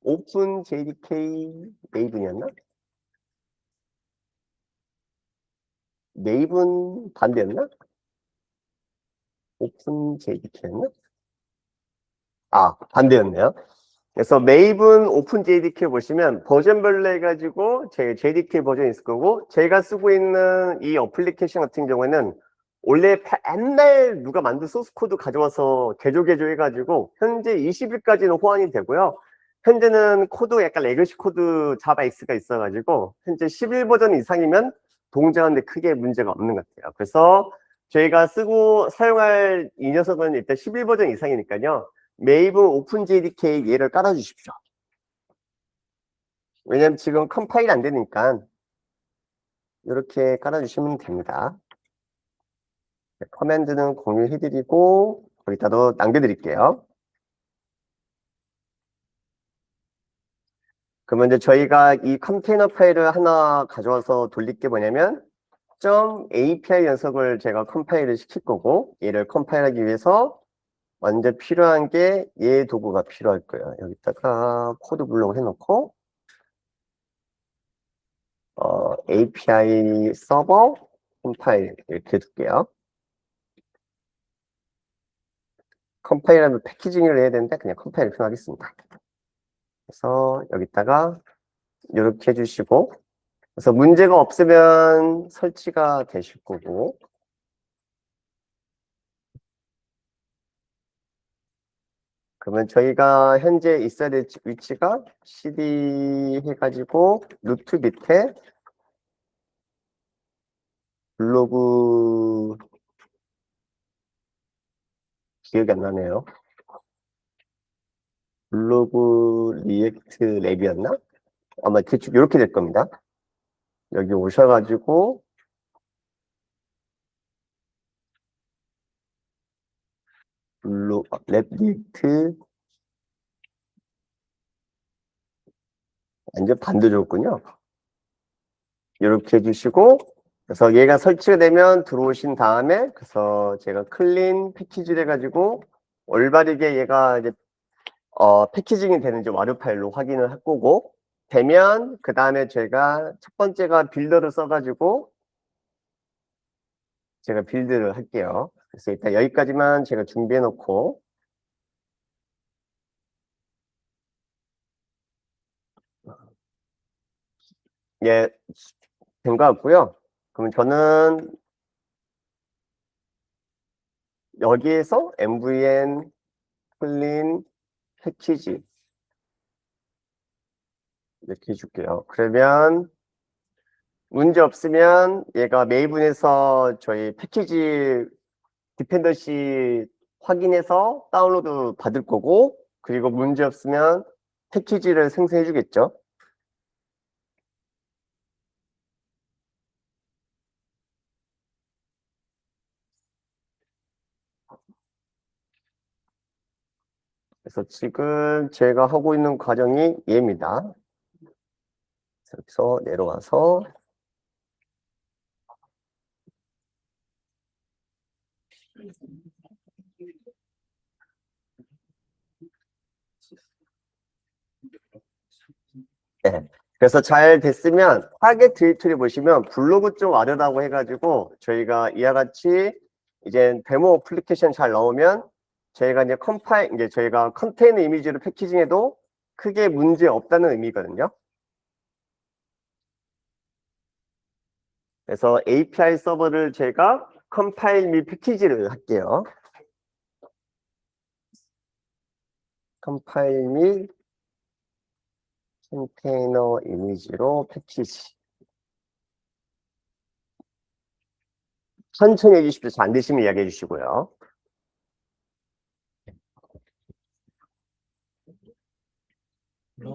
오픈 JDK 메이븐이었나? 메이븐 반대였나? 오픈 JDK였나? 아, 반대였네요. 그래서 메이븐 오픈 JDK 보시면 버전별로 해가지고 제 JDK 버전이 있을 거고, 제가 쓰고 있는 이 어플리케이션 같은 경우에는 원래 옛날 누가 만든 소스 코드 가져와서 개조 해가지고 현재 20일까지는 호환이 되고요. 현재는 코드 약간 레거시 코드 자바 X가 있어가지고 현재 11 버전 이상이면 동작하는데 크게 문제가 없는 것 같아요. 그래서 저희가 쓰고 사용할 이 녀석은 일단 11 버전 이상이니까요. 메이븐 오픈 JDK 얘를 깔아주십시오. 왜냐면 지금 컴파일 안 되니까 이렇게 깔아주시면 됩니다. 커맨드는 공유해드리고 거기다도 남겨드릴게요. 그러면 이제 저희가 이 컨테이너 파일을 하나 가져와서 돌릴 게 뭐냐면 .api 녀석을 제가 컴파일을 시킬 거고, 얘를 컴파일하기 위해서 먼저 필요한 게 얘 도구가 필요할 거예요. 여기다가 코드 블록 해놓고 API 서버 컴파일 이렇게 둘게요. 컴파일하면 패키징을 해야 되는데 그냥 컴파일을 표현하겠습니다. 그래서 여기다가 이렇게 해주시고, 그래서 문제가 없으면 설치가 되실 거고, 그러면 저희가 현재 있어야 될 위치가 CD 해가지고 루트 밑에 블로그 기억이 안 나네요. 블로그 리액트 랩이었나? 아마 대충 이렇게 될 겁니다. 여기 오셔가지고 랩 리액트 완전 반대 줬군요. 이렇게 해주시고, 그래서 얘가 설치가 되면 들어오신 다음에, 그래서 제가 클린 패키지를 해가지고 올바르게 얘가 이제 패키징이 되는지 와류 파일로 확인을 할 거고, 되면 그 다음에 제가 첫 번째가 빌더를 써가지고 제가 빌드를 할게요. 그래서 일단 여기까지만 제가 준비해 놓고, 예, 된 것 같고요. 그럼 저는 여기에서 MVN 클린 패키지 이렇게 해줄게요. 그러면 문제 없으면 얘가 메이븐에서 저희 패키지 디펜던시 확인해서 다운로드 받을 거고, 그리고 문제 없으면 패키지를 생성해 주겠죠. 그래서 지금 제가 하고 있는 과정이 얘입니다. 여기서 내려와서 네. 그래서 잘 됐으면 타겟 디렉토리 보시면 블로그 쪽 아래라고 해가지고 저희가 이와 같이 이제 데모 어플리케이션 잘 넣으면 저희가 이제 이제 저희가 컨테이너 이미지로 패키징해도 크게 문제 없다는 의미거든요. 그래서 API 서버를 제가 컴파일 및 패키지를 할게요. 컴파일 및 컨테이너 이미지로 패키지. 천천히 해주십시오. 잘 안 되시면 이야기해 주시고요. 네,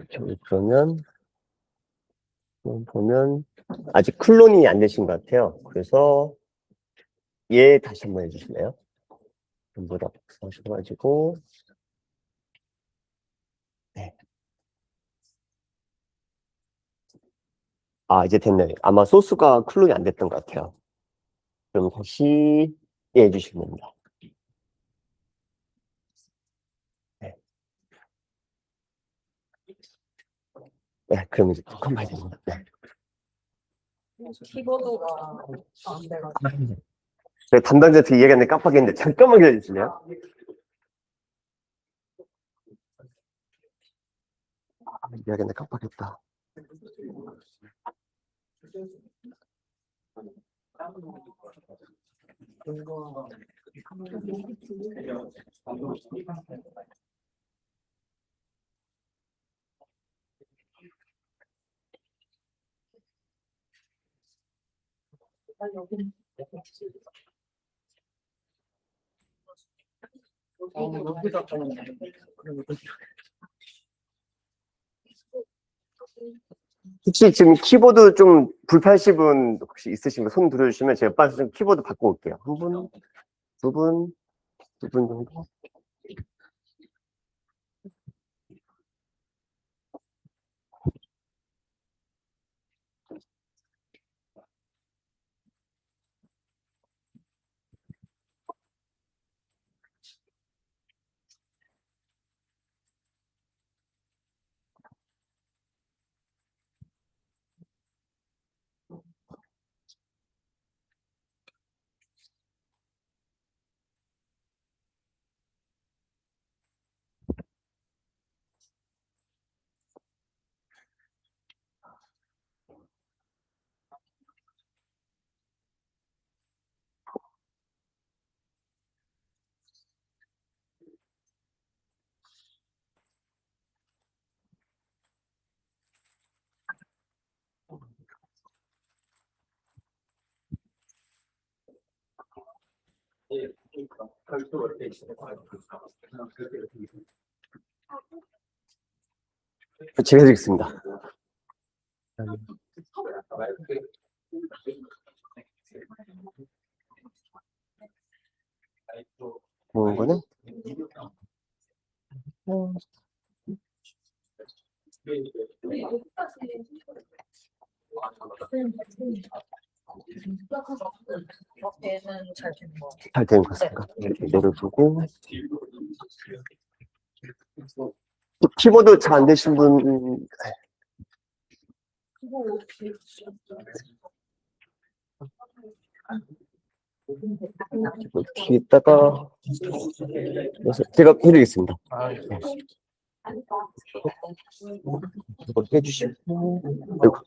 저기 그러면 보면 아직 클론이 안 되신 것 같아요. 그래서 얘 다시 한번 해주실래요? 전부 다 복사하셔가지고 네. 이제 됐네요. 아마 소스가 클론이 안 됐던 것 같아요. 그럼 다시 얘 해주시면 됩니다. 네. 네, 그럼 이제 컴파일 됩니다. 네. 키보드가 안 돼가지고. 제가 담당자한테 이야기했는데 깜빡했는데 잠깐만 기다려주실래요? 이야기했는데 깜빡했다. 혹시 지금 키보드 좀 불편하신 분 혹시 있으신가? 손 들어주시면 제가 빨리 좀 키보드 바꿔 올게요. 한 분, 두 분, 두 분 정도? 제가 해드리겠습니다. 이거는 얘는 잘 되는 거. 잘 되는 것 같습니다. 이렇게 내려두고 키보드 잘 안 되신 분 이렇게 있다가 그래서 제가 해드리겠습니다. 이거 해주시고 아이고.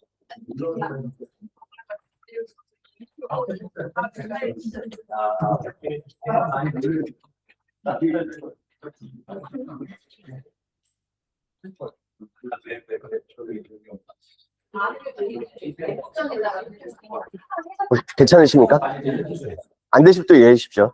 괜찮으십니까? 안 되시면 또 얘기해 주십시오.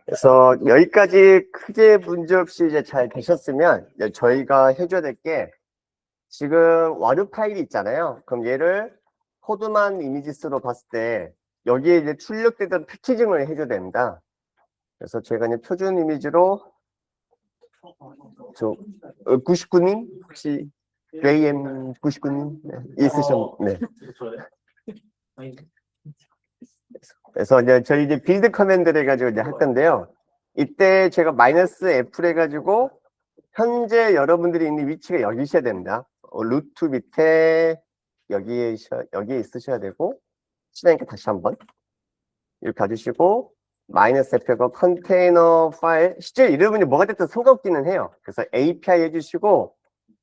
그래서 여기까지 크게 문제없이 이제 잘 되셨으면 이제 저희가 해줘야 될 게 지금 와류 파일이 있잖아요. 그럼 얘를 코드만 이미지스로 봤을 때 여기에 이제 출력되던 패키징을 해줘야 됩니다. 그래서 제가 이제 표준 이미지로 99님 혹시 JM 99님 있으셨 네. 그래서 이제 저희 이제 빌드 커맨드를 해가지고 이제 할 건데요. 이때 제가 -F를 해가지고 현재 여러분들이 있는 위치가 여기셔야 됩니다. 루트 밑에 여기에 있으셔야 되고 시다니까 다시 한번 이렇게 가주시고 -F가 컨테이너 파일 실제 이름이 뭐가 됐든 상관없기는 해요. 그래서 API 해주시고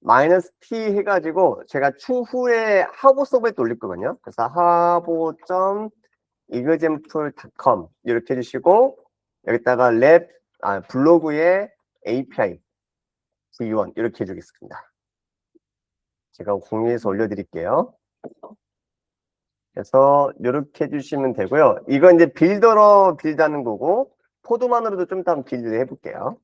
-T 해가지고 제가 추후에 하보 서버에 올릴 거거든요. 그래서 하보.example.com 이렇게 해주시고 여기다가 블로그에 API v1 이렇게 해주겠습니다. 제가 공유해서 올려드릴게요. 그래서 이렇게 해주시면 되고요. 이건 이제 빌더로 빌드하는 거고 포드만으로도 좀 더 빌드 해볼게요.